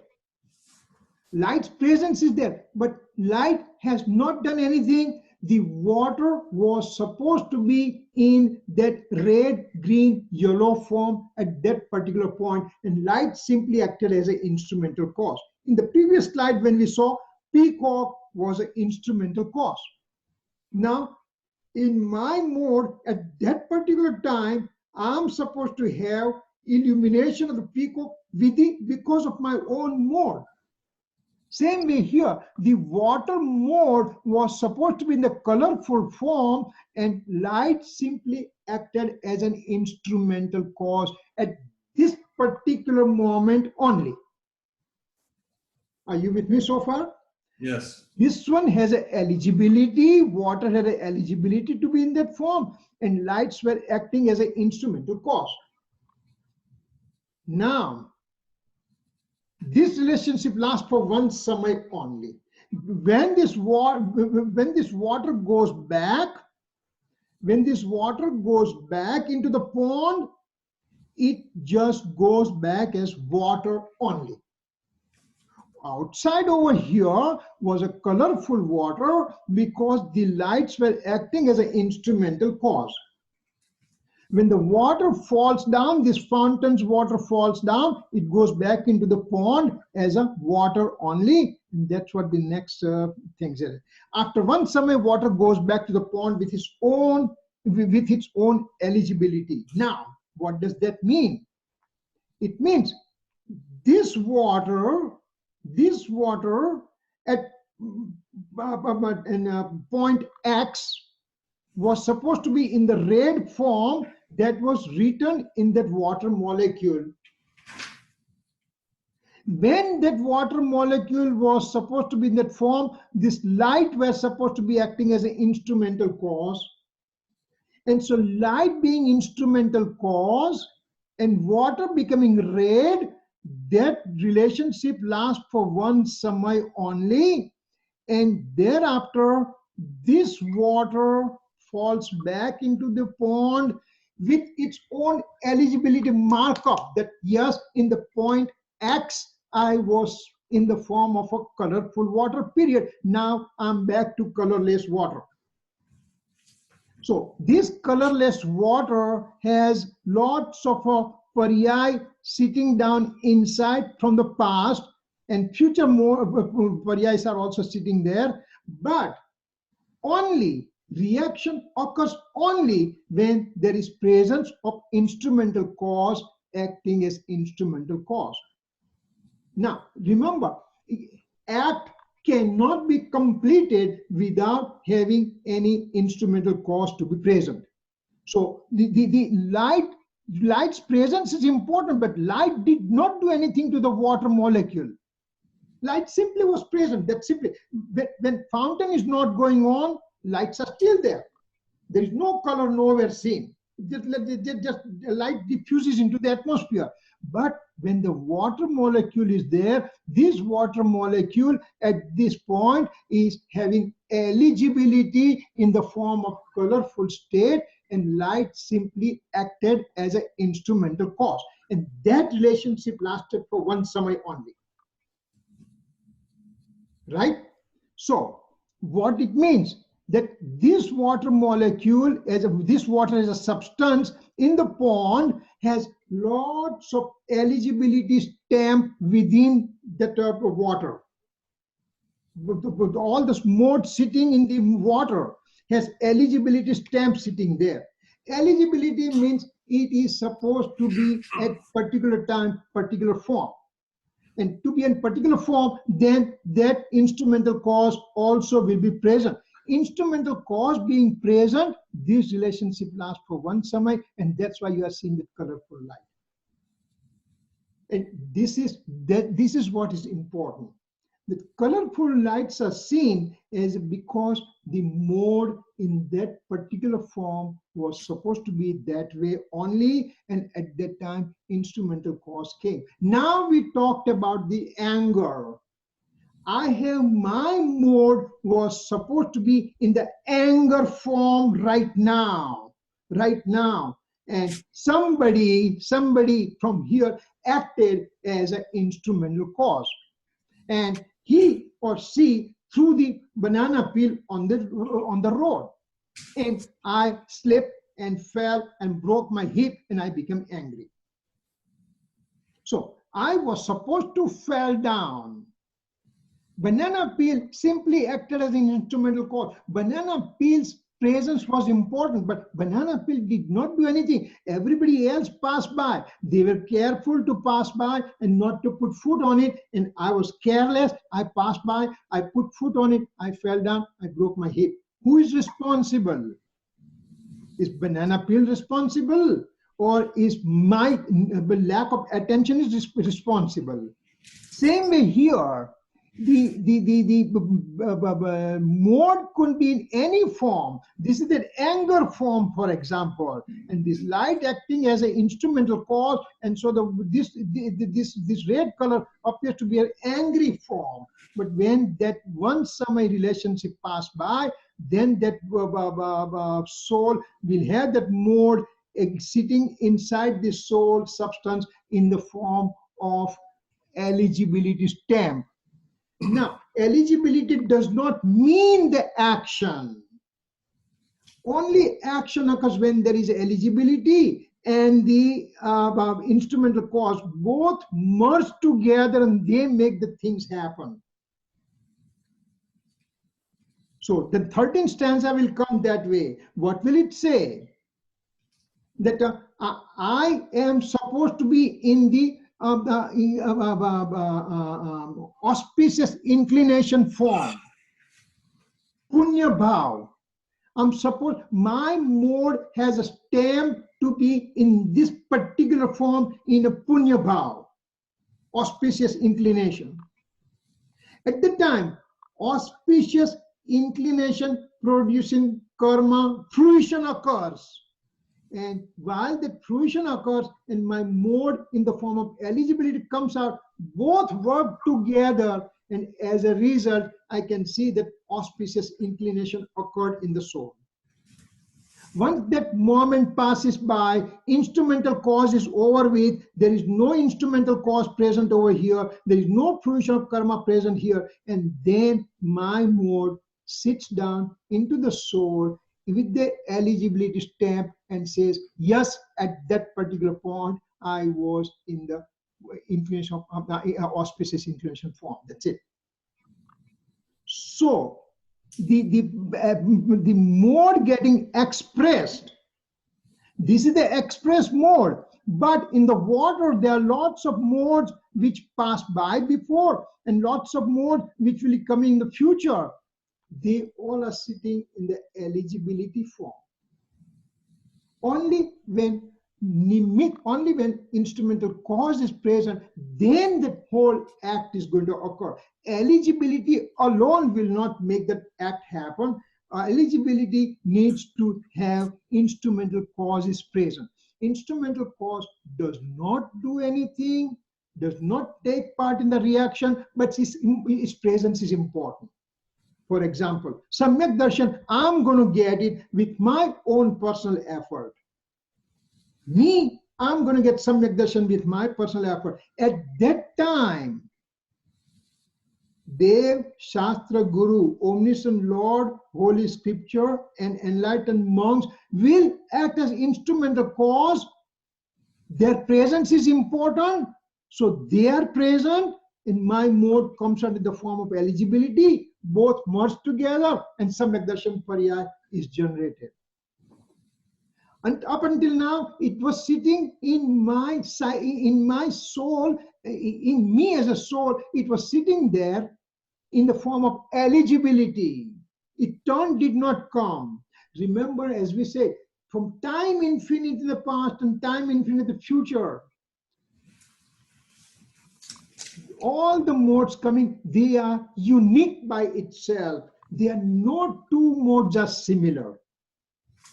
Light's presence is there, but light has not done anything. The water was supposed to be in that red, green, yellow form at that particular point, and light simply acted as an instrumental cause. In the previous slide, when we saw peacock was an instrumental cause. Now, in my mode, at that particular time, I'm supposed to have illumination of the peacock because of my own mode. Same way here, the water mode was supposed to be in the colorful form, and light simply acted as an instrumental cause at this particular moment only. Are you with me so far? Yes. This one has an eligibility, water had an eligibility to be in that form, and lights were acting as an instrumental cause. Now, this relationship lasts for one samay only. When this water goes back, into the pond, it just goes back as water only. Outside over here was a colorful water because the lights were acting as an instrumental cause. When the water falls down, this fountain's water falls down, it goes back into the pond as a water only. And that's what the next thing is. After one summer, water goes back to the pond with its own eligibility. Now, what does that mean? It means this water at point X was supposed to be in the red form that was written in that water molecule. When that water molecule was supposed to be in that form, this light was supposed to be acting as an instrumental cause. And so light being instrumental cause and water becoming red, that relationship lasts for one samay only. And thereafter, this water falls back into the pond with its own eligibility markup that yes, in the point X, I was in the form of a colorful water, period. Now I'm back to colorless water. So this colorless water has lots of paryai sitting down inside from the past, and future more paryais are also sitting there, but only reaction occurs only when there is presence of instrumental cause acting as instrumental cause. Now remember, act cannot be completed without having any instrumental cause to be present. So the light's presence is important, but light did not do anything to the water molecule. Light simply was present. That simply, when fountain is not going on, lights are still there. There is no color nowhere seen. Just light diffuses into the atmosphere. But when the water molecule is there, this water molecule at this point is having eligibility in the form of colorful state, and light simply acted as an instrumental cause. And that relationship lasted for one samay only. Right? So what it means that this water molecule, this water as a substance in the pond, has lots of eligibility stamp within that water. With all the mode sitting in the water has eligibility stamp sitting there. Eligibility means it is supposed to be at particular time, particular form. And to be in particular form, then that instrumental cause also will be present. Instrumental cause being present, this relationship lasts for one samay, and that's why you are seeing the colorful light. And this is what is important. The colorful lights are seen as because the mode in that particular form was supposed to be that way only, and at that time instrumental cause came. Now we talked about the anger. I have my mode was supposed to be in the anger form right now, and somebody from here acted as an instrumental cause, and he or she threw the banana peel on the road, and I slipped and fell and broke my hip, and I became angry. So I was supposed to fall down. Banana peel simply acted as an instrumental cause. Banana peel's presence was important, but banana peel did not do anything. Everybody else passed by. They were careful to pass by and not to put foot on it, and I was careless. I passed by, I put foot on it, I fell down, I broke my hip. Who is responsible? Is banana peel responsible? Or is my lack of attention is responsible? Same way here, the mode could be in any form. This is an anger form, for example, and this light acting as an instrumental cause, and so this red color appears to be an angry form. But when that one Samay relationship pass by, then that soul will have that mode sitting inside the soul substance in the form of eligibility stamp. Now, eligibility does not mean the action. Only action occurs when there is eligibility and the instrumental cause both merge together, and they make the things happen. So the 13th stanza will come that way. What will it say? That I am supposed to be in the auspicious inclination form, punya bhav. I'm supposed, my mode has a stamp to be in this particular form in a punya bhav, auspicious inclination. At the time, auspicious inclination producing karma, fruition occurs. And while that fruition occurs and my mode in the form of eligibility comes out, both work together, and as a result, I can see that auspicious inclination occurred in the soul. Once that moment passes by, instrumental cause is over with, there is no instrumental cause present over here, there is no fruition of karma present here, and then my mode sits down into the soul with the eligibility stamp and says, yes, at that particular point, I was in the inclination of the auspicious inclination form. That's it. So the mode getting expressed, this is the express mode. But in the water, there are lots of modes which passed by before and lots of modes which will be coming in the future. They all are sitting in the eligibility form. Only when instrumental cause is present, then the whole act is going to occur. Eligibility alone will not make that act happen. Eligibility needs to have instrumental causes present. Instrumental cause does not do anything, does not take part in the reaction, but its presence is important. For example, Samyak Darshan, I'm going to get it with my own personal effort. Me, I'm going to get Samyak Darshan with my personal effort. At that time, Dev, Shastra, Guru, Omniscient Lord, Holy Scripture, and enlightened monks will act as instrumental cause. Their presence is important, so they are present. In my mode comes under the form of eligibility, both merge together, and Samyak Darshan Pariyay is generated. And up until now, it was sitting in my soul, in me as a soul, it was sitting there in the form of eligibility. Turn did not come. Remember, as we say, from time infinite in the past and time infinite in the future, all the modes coming, they are unique by itself. They are no two modes are similar.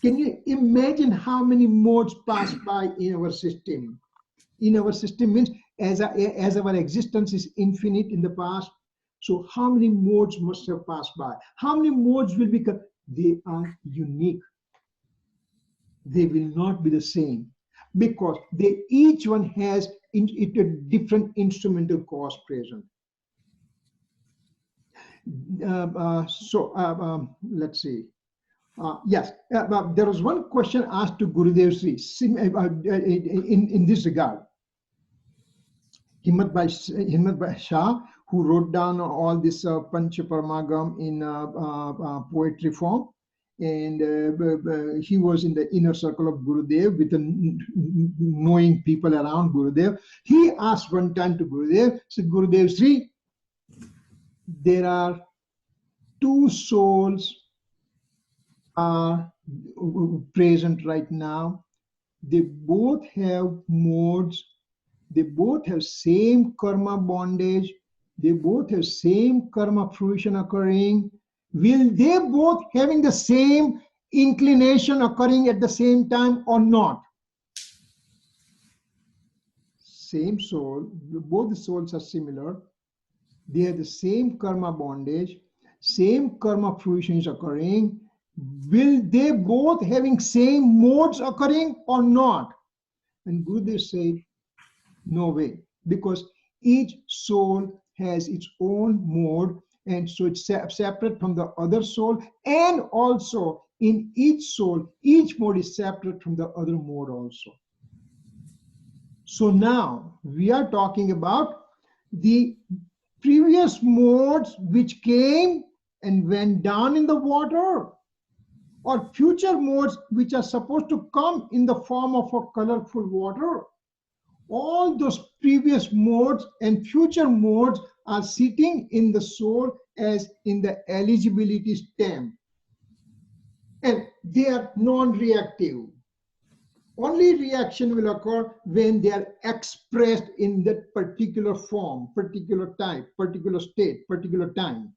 Can you imagine how many modes pass by in our system? In our system means as our existence is infinite in the past, so how many modes must have passed by? How many modes will become? They are unique. They will not be the same because each one has a different instrumental cause present. Let's see. Yes, there was one question asked to Gurudev Sri in this regard. Himmat Bhai Shah, who wrote down all this Panchaparamagam in poetry form, and he was in the inner circle of Gurudev with the knowing people around Gurudev. He asked one time to Gurudev, said, Gurudev Sri, there are two souls are present right now. They both have modes. They both have same karma bondage. They both have same karma fruition occurring. Will they both having the same inclination occurring at the same time or not? Same soul, both the souls are similar. They have the same karma bondage, same karma fruition is occurring. Will they both having same modes occurring or not? And Gurudev said, no way, because each soul has its own mode, and so it's separate from the other soul, and also in each soul, each mode is separate from the other mode also. So now we are talking about the previous modes which came and went down in the water, or future modes which are supposed to come in the form of a colorful water. All those previous modes and future modes are sitting in the soul as in the eligibility stamp, and they are non-reactive. Only reaction will occur when they are expressed in that particular form, particular type, particular state, particular time.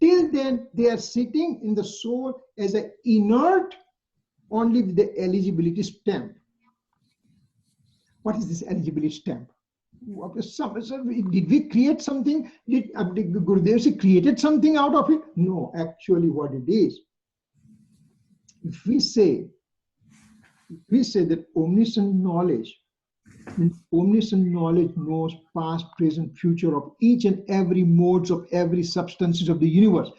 Till then, they are sitting in the soul as an inert, only with the eligibility stamp. What is this eligibility stamp? Did we create something? Did Gurudev Ji created something out of it? No, actually what it is. If we say that omniscient knowledge knows past, present, future of each and every modes of every substances of the universe,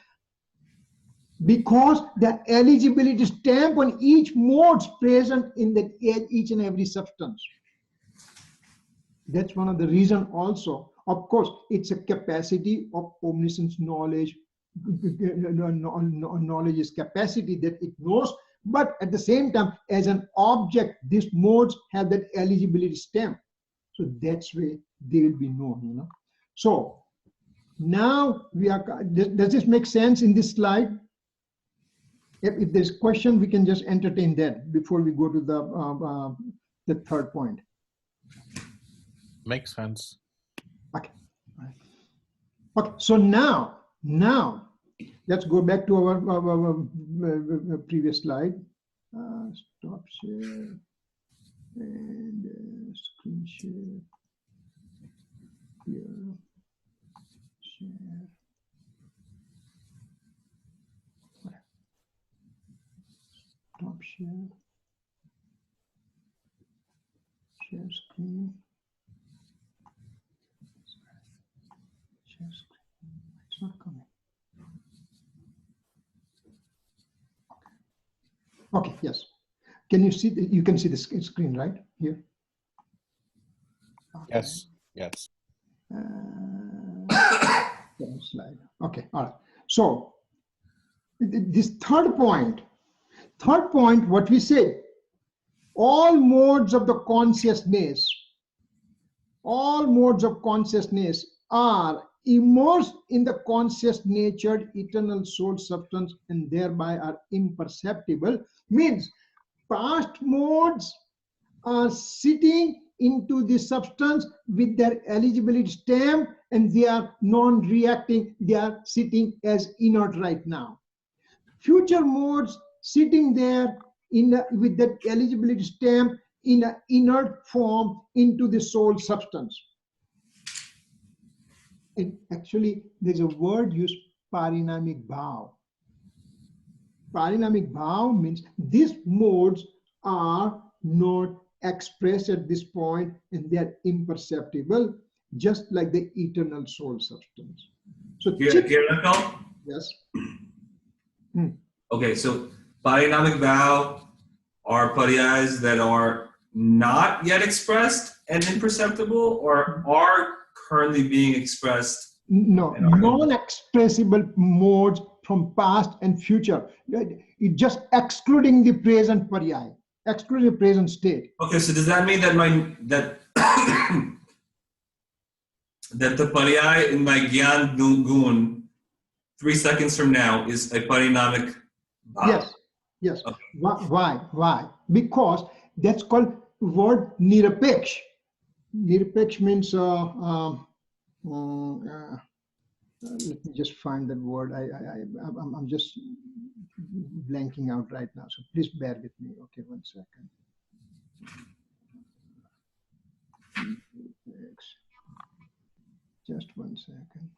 because the eligibility stamp on each mode present in that each and every substance. That's one of the reasons also. Of course, it's a capacity of omniscience knowledge. Knowledge is capacity that it knows, but at the same time, as an object, these modes have that eligibility stamp. So that's where they will be known, So now we are, does this make sense in this slide? If there's a question, we can just entertain that before we go to the third point. Makes sense. Okay. Okay. So now let's go back to our previous slide. Stop share and screen share. Here. Share. Stop share. Share screen. It's not coming. Okay, yes. Can you see? You can see the screen, right? Here. Okay. Yes, yes. Slide. Okay, all right. So this third point, what we say, all modes of the consciousness, are immersed in the conscious natured eternal soul substance and thereby are imperceptible. Means past modes are sitting into the substance with their eligibility stamp, and they are non-reacting. They are sitting as inert right now. Future modes sitting there with that eligibility stamp in an inert form into the soul substance. And actually, there's a word used, parinamic bhav. Parinamic bhav means these modes are not expressed at this point and they are imperceptible, just like the eternal soul substance. So Kirit, yes. okay, so parinamic vow are paryas that are not yet expressed and imperceptible, or are currently being expressed? No, non-expressible modes from past and future. It just excluding the present paryay, excluding the present state. Okay, so does that mean that that the paryay in my gyan gun 3 seconds from now is a parinamic bhav? Yes, yes. Okay. Why? Because that's called word nirapeksh. Nirapeksh means let me just find that word. I'm just blanking out right now. So please bear with me. Okay, 1 second. Just 1 second.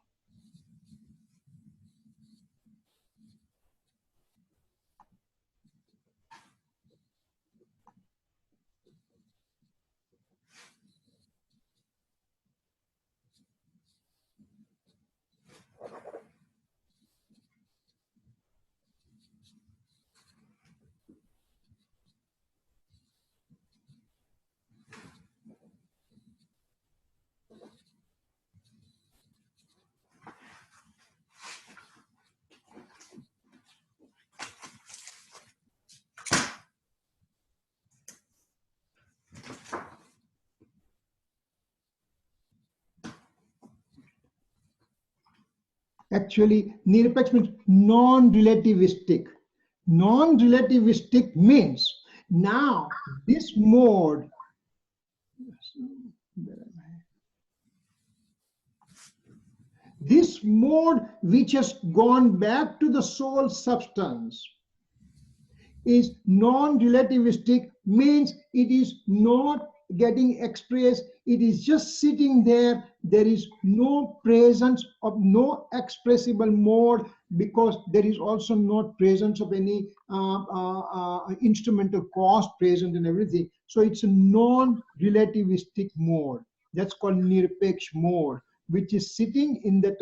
Actually, nirapeksh means non-relativistic. Non-relativistic means now this mode, this mode which has gone back to the soul substance is non-relativistic, means it is not getting expressed, it is just sitting there. There is no presence of no expressible mode, because there is also not presence of any instrumental cause present and everything. So it's a non-relativistic mode. That's called nirpeksh mode, which is sitting in that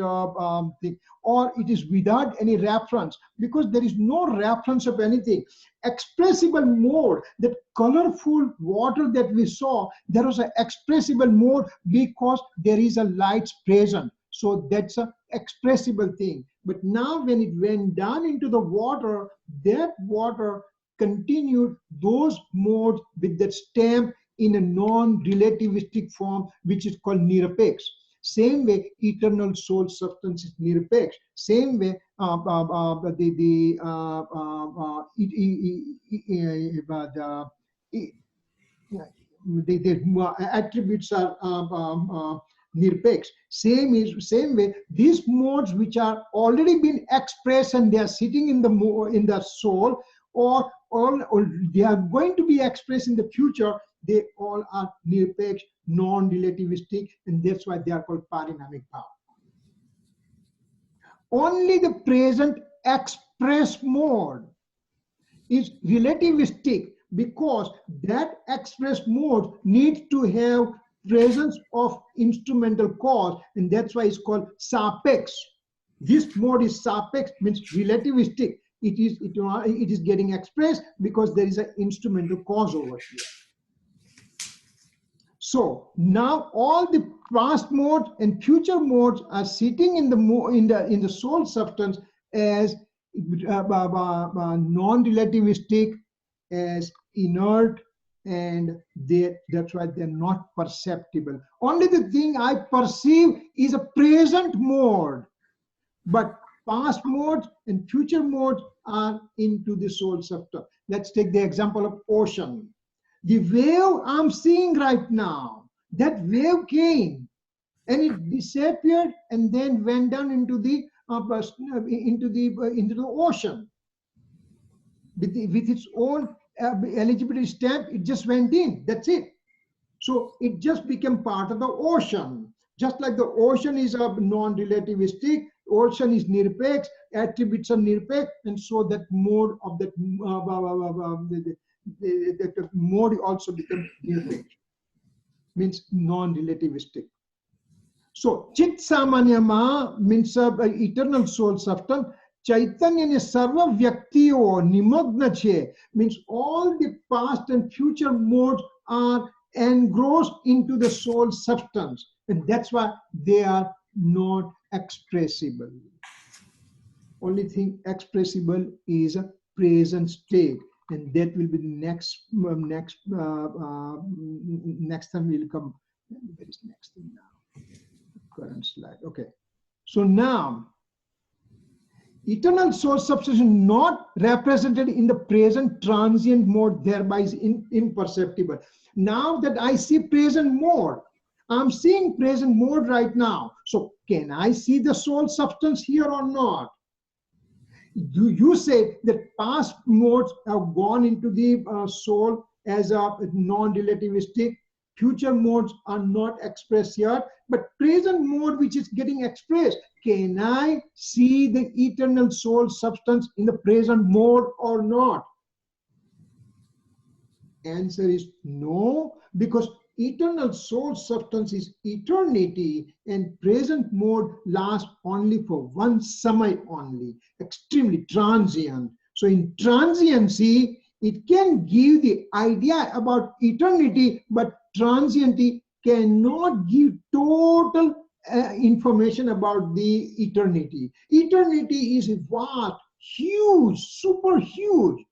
thing, or it is without any reference, because there is no reference of anything. Expressible mode, that colorful water that we saw, there was an expressible mode because there is a light present. So that's an expressible thing. But now when it went down into the water, that water continued those modes with that stamp in a non-relativistic form, which is called nirapeksh. Same way, eternal soul substance is nirapeksh. Same way, the attributes are nirpeksh. Same way, these modes which are already been expressed and they are sitting in the soul, or they are going to be expressed in the future, they all are nirpeksh, non-relativistic, and that's why they are called parinamic bhav. Only the present express mode is relativistic, because that express mode needs to have presence of instrumental cause, and that's why it's called sapeks. This mode is sapeks, means relativistic. It is getting expressed because there is an instrumental cause over here. So now all the past modes and future modes are sitting in the soul substance as non-relativistic, as inert, and that's why they're not perceptible. Only the thing I perceive is a present mode, but past modes and future modes are into the soul substance. Let's take the example of ocean. The wave I'm seeing right now, that wave came and it disappeared and then went down into the ocean with its own eligibility stamp. It just went in. That's it. So it just became part of the ocean. Just like the ocean is a non-relativistic, ocean is nirpeksh, attributes are nirpeksh, and so that mode of that the mode also becomes nirpeksh, means non-relativistic. So Chit Samanyama means eternal soul substance. Chaitanya ne sarva vyaktiyo nimagna che means all the past and future modes are engrossed into the soul substance, and that's why they are not expressible. Only thing expressible is a present state, and that will be the next next time will come. Where is next thing now? Current slide. Okay. So now, eternal soul substance is not represented in the present transient mode, thereby is imperceptible. Now that I see present mode, I'm seeing present mode right now. So can I see the soul substance here or not? You say that past modes have gone into the soul as a non-relativistic. Future modes are not expressed yet, but present mode which is getting expressed, can I see the eternal soul substance in the present mode or not? Answer is no, because eternal soul substance is eternity, and present mode lasts only for one samay only, extremely transient. So in transiency, it can give the idea about eternity, but transiency cannot give total information about the eternity. Eternity is vast, huge, super huge.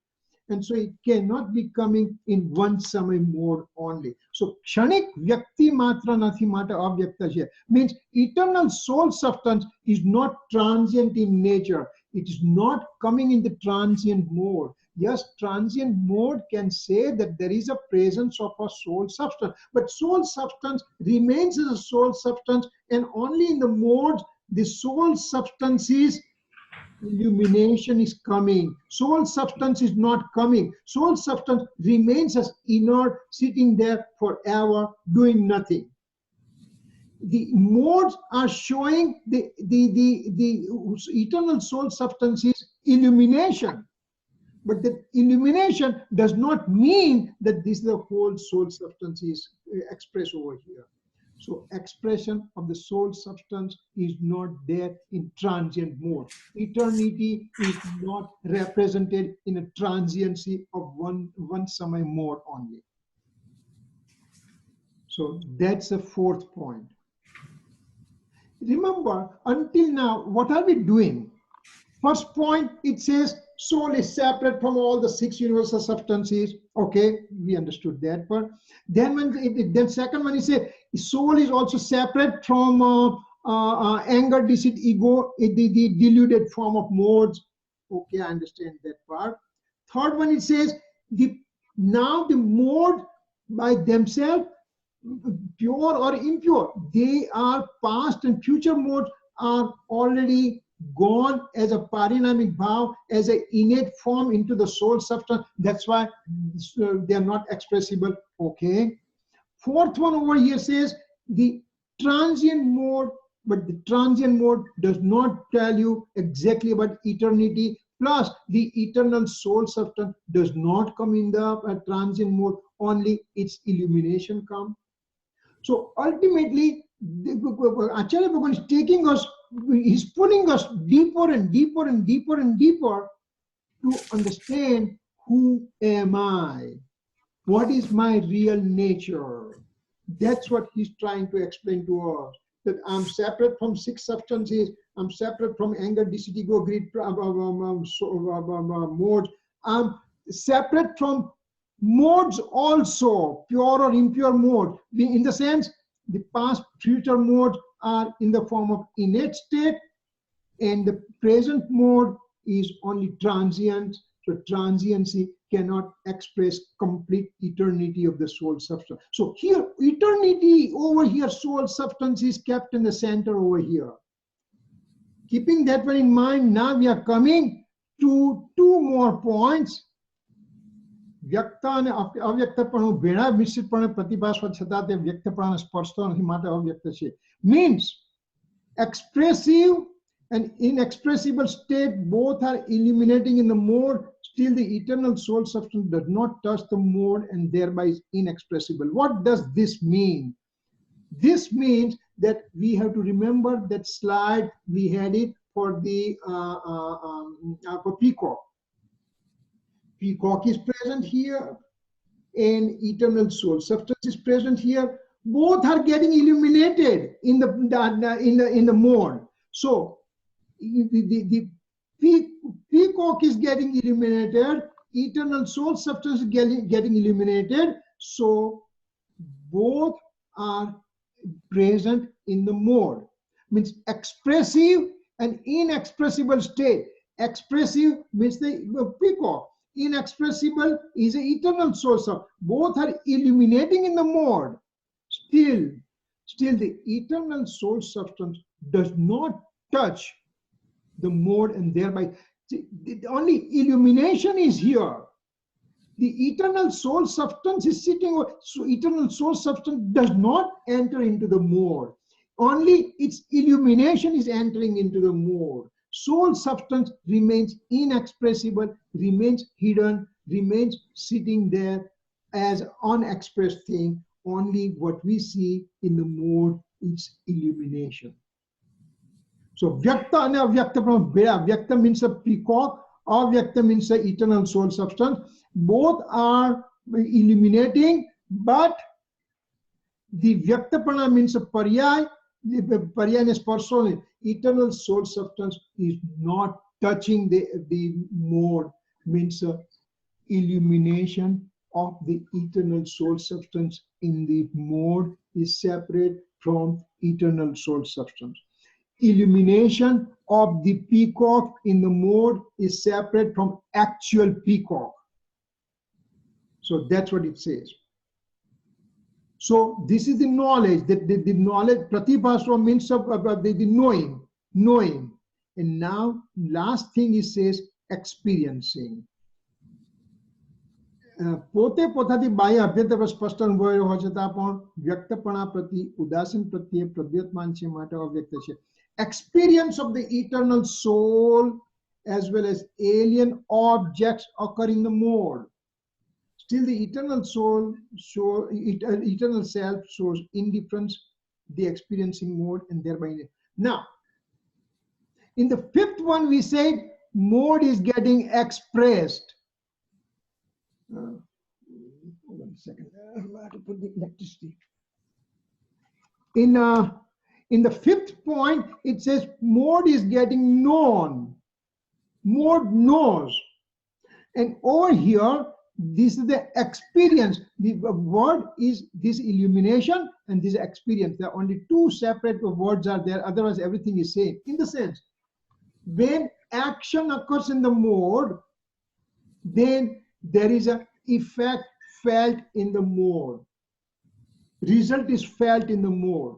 And so it cannot be coming in one samay mode only. So kshanik vyakti matra nathi mata avyakta hai means eternal soul substance is not transient in nature. It is not coming in the transient mode. Yes, transient mode can say that there is a presence of a soul substance, but soul substance remains as a soul substance, and only in the modes the soul substance is illumination is coming. Soul substance is not coming. Soul substance remains as inert, sitting there forever, doing nothing. The modes are showing the eternal soul substance is illumination. But the illumination does not mean that this is the whole soul substance is expressed over here. So expression of the soul substance is not there in transient mode. Eternity is not represented in a transiency of one samay mode only. So that's the fourth point. Remember, until now, what are we doing? First point, it says soul is separate from all the six universal substances. Okay, we understood that part. Then then second one, it says soul is also separate from anger, deceit, ego, the deluded form of modes. Okay, I understand that part. Third one, it says now the mode by themselves, pure or impure, they are past and future modes are already gone as a parinamic bhav, as an innate form into the soul substance. That's why they are not expressible. Okay. Fourth one over here says the transient mode, but the transient mode does not tell you exactly about eternity. Plus, the eternal soul substance does not come in the transient mode, only its illumination comes. So ultimately, Acharya Bhagavan is taking us, he's pulling us deeper and deeper and deeper and deeper to understand who am I? What is my real nature? That's what he's trying to explain to us. That I'm separate from six substances. I'm separate from anger, deceit, ego, greed, modes. I'm separate from modes also, pure or impure mode. In the sense, the past, future modes are in the form of innate state, and the present mode is only transient. So transiency cannot express complete eternity of the soul substance. So here, eternity over here, soul substance is kept in the center over here. Keeping that one in mind, now we are coming to two more points. વ્યક્ત અને અવ્યક્તપણું ભેળા મિશ્રિતપણે પ્રતિભાસવા છતાં તે વ્યક્તપણાને સ્પર્શતો નથી, માટે અવ્યક્ત છે. Means expressive and inexpressible state both are illuminating in the mode, still the eternal soul substance does not touch the mode and thereby is inexpressible. What does this mean? This means that we have to remember that slide. We had it for the for peacock. Peacock is present here, and eternal soul substance is present here. Both are getting illuminated in the mode. So the peacock is getting illuminated, eternal soul substance is getting illuminated. So both are present in the mode. Means expressive and inexpressible state. Expressive means the peacock. Inexpressible is the eternal source of. Both are illuminating in the mode. Still the eternal soul substance does not touch the mode, and thereby the only illumination is here. The eternal soul substance is sitting, so eternal soul substance does not enter into the mode. Only its illumination is entering into the mode. Soul substance remains inexpressible, remains hidden, remains sitting there as unexpressed thing. Only what we see in the mode is illumination. So Vyakta and Avyakta from Beda. Vyakta means a peacock, Avyakta means the eternal soul substance. Both are illuminating, but the Vyaktapana means a Paryay, the Paryay is personal. Eternal soul substance is not touching the mode, means illumination of the eternal soul substance in the mode is separate from eternal soul substance. Illumination of the peacock in the mode is separate from actual peacock. So that's what it says. So this is the knowledge, that the knowledge, pratibhasva means the knowing. And now last thing it says experiencing. પોતે પોતાથી બાહ્ય અભ્યંતર સ્પષ્ટ અનુભવ હોય છતાં પણ વ્યક્તપણા પ્રતિ ઉદાસીન પ્રત્યે પ્રદ્યોતમાન છે માટે અવ્યક્ત છે. Experience of the eternal soul as well as alien objects occur in the mode. Still the eternal soul, eternal self shows indifference, the experiencing mode, and thereby. Now, in the fifth one we said mode is getting expressed. One second, I have to put the electricity. In the fifth point, it says mode is getting known. Mode knows. And over here, this is the experience. The word is this illumination and this experience. There are only two separate words are there. Otherwise, everything is same. In the sense, when action occurs in the mode, then there is an effect felt in the mode. Result is felt in the mode.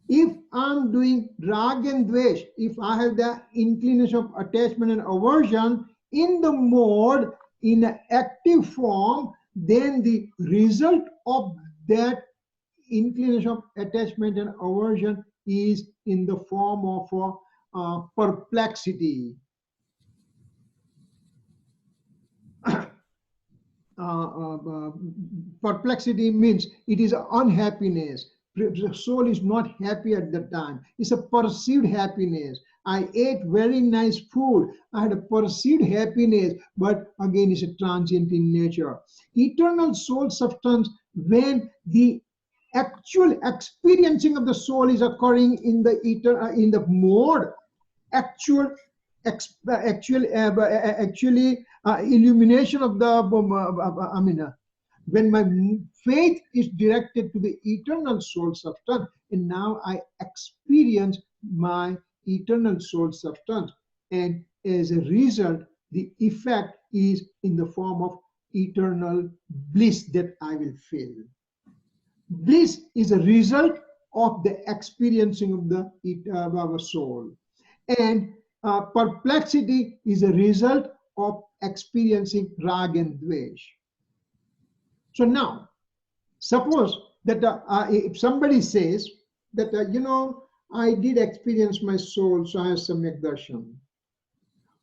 If I'm doing rag and dvesh, if I have the inclination of attachment and aversion in the mode, in an active form, then the result of that inclination of attachment and aversion is in the form of perplexity. Perplexity means it is unhappiness. The soul is not happy at the time. It's a perceived happiness. I ate very nice food. I had a perceived happiness, but again it's a transient in nature. Eternal soul substance, when the actual experiencing of the soul is occurring in the mode, illumination of the when my faith is directed to the eternal soul substance, and now I experience my eternal soul substance, and as a result the effect is in the form of eternal bliss that I will feel. Bliss is a result of the experiencing of our soul, and perplexity is a result of experiencing rag and dvesh. So now, suppose that if somebody says that, I did experience my soul, so I have samyak darshan.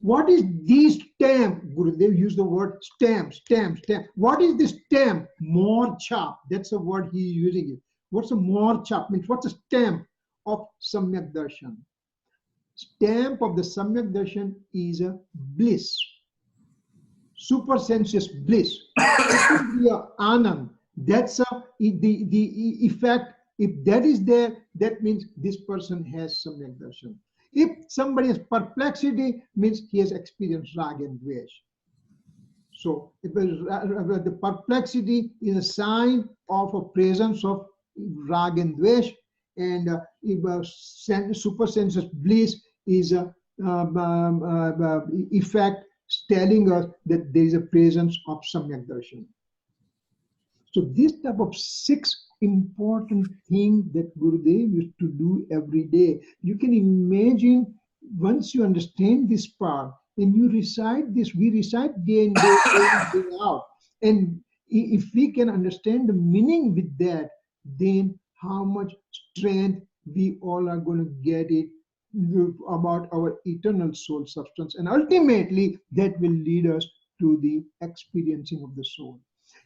What is this stamp? Gurudev used the word stamp. What is this stamp? Morcha. That's the word he is using. What's a morcha? Means what's a stamp of Samyak Darshan? Stamp of the Samyak Darshan is a bliss, supersensuous bliss. Anand. That's the effect. If that is there, that means this person has Samyak Darshan. If somebody has perplexity, means he has experienced Rag and Dvesh. So the perplexity is a sign of a presence of Rag and Dvesh, and supersensuous bliss is a effect telling us that there is a presence of Samyak Darshan. So this type of 6 important things that Gurudev used to do every day. You can imagine, once you understand this part, and you recite this, we recite day in, day out. And if we can understand the meaning with that, then how much strength we all are going to get it about our eternal soul substance. And ultimately, that will lead us to the experiencing of the soul.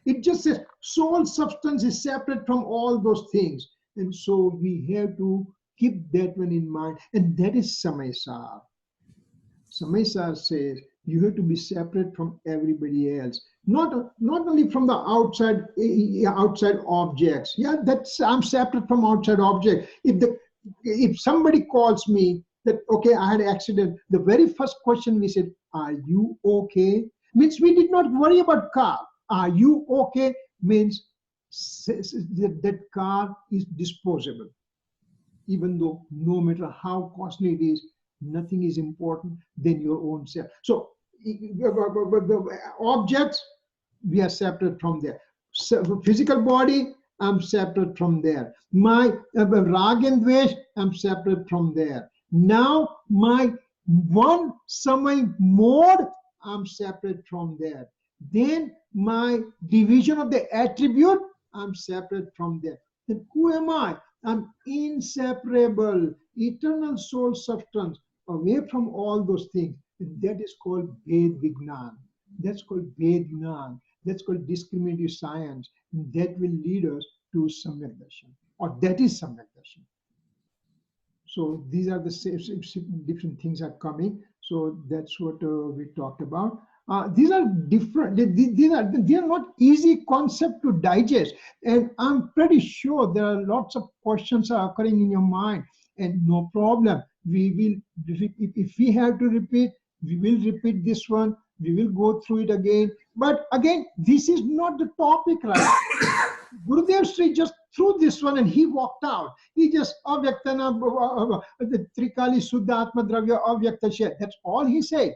It just says soul substance is separate from all those things. And so we have to keep that one in mind. And that is Samaysar. Samaysar says you have to be separate from everybody else. Not only from the outside objects. Yeah, that's I'm separate from outside object. If somebody calls me that, okay, I had an accident, the very first question we said, are you okay? Means we did not worry about car. Are you okay? Means that car is disposable. Even though no matter how costly it is, nothing is important than your own self. So the objects, we are separate from there. So physical body, I'm separate from there. My Rag and Dvesh, I'm separate from there. Now my one Samay mode, I'm separate from there. Then my division of the attribute, I'm separate from there. Then who am I? I'm inseparable, eternal soul substance, away from all those things. And that is called Ved Vignan. That's called Ved Gnan. That's called discriminative science. And that will lead us to Samyak Darshan, or that is Samyak Darshan. So these are the different things are coming. So that's what we talked about. These are different. They are not easy concept to digest, and I'm pretty sure there are lots of questions are occurring in your mind. And no problem. We will, if we have to repeat, we will repeat this one. We will go through it again. But again, this is not the topic, right? Gurudev Sri just threw this one and he walked out. He just avyaktana the Trikali Suddha Atma Dravya avyakta shed. That's all he said.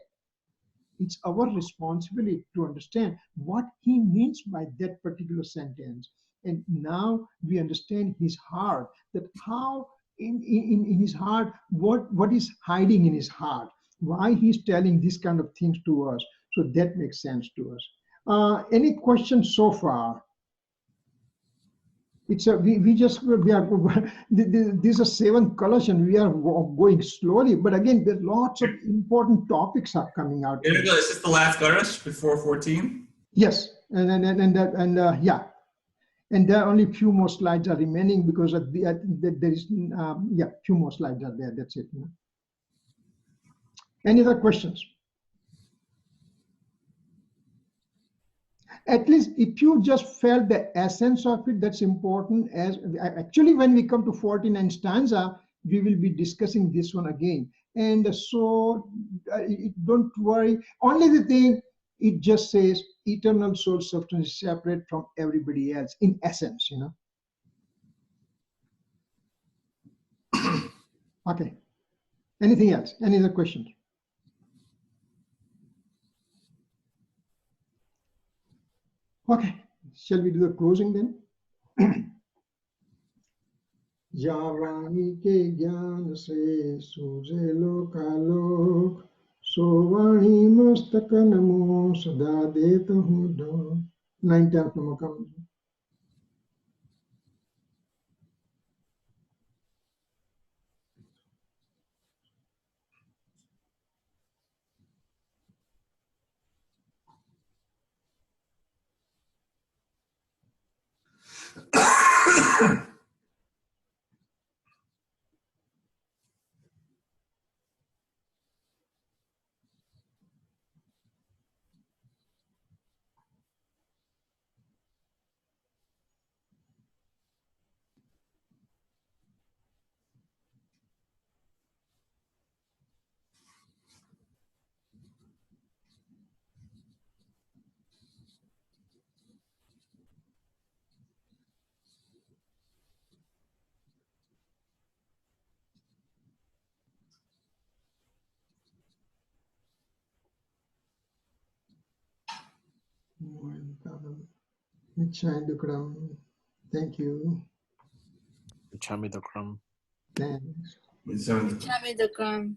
It's our responsibility to understand what he means by that particular sentence. And now we understand his heart, that how in his heart, what is hiding in his heart, why he's telling these kind of things to us. So that makes sense to us. Any questions so far? It's a, we are these are 7 Kalash and we are going slowly, but again there's lots of important topics are coming out. Here we go. Is this the last Kalash before 14? Yes, and yeah, and there are only a few more slides are remaining because there is yeah, few more slides are there. That's it. Any other questions? At least if you just felt the essence of it, that's important. As actually, when we come to 49 stanza, we will be discussing this one again. And so don't worry. Only the thing, it just says eternal soul substance is separate from everybody else in essence, you know. Okay. Anything else? Any other questions? Okay, shall we do the closing then? Javani ke gyan se suje lokalok, sovani mastaka namo sada deta hu do. 9th namakam. Michai thank you. Chamidokram. Thanks. Chamidokram.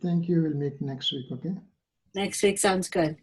Thank you. We'll meet next week, okay? Next week sounds good.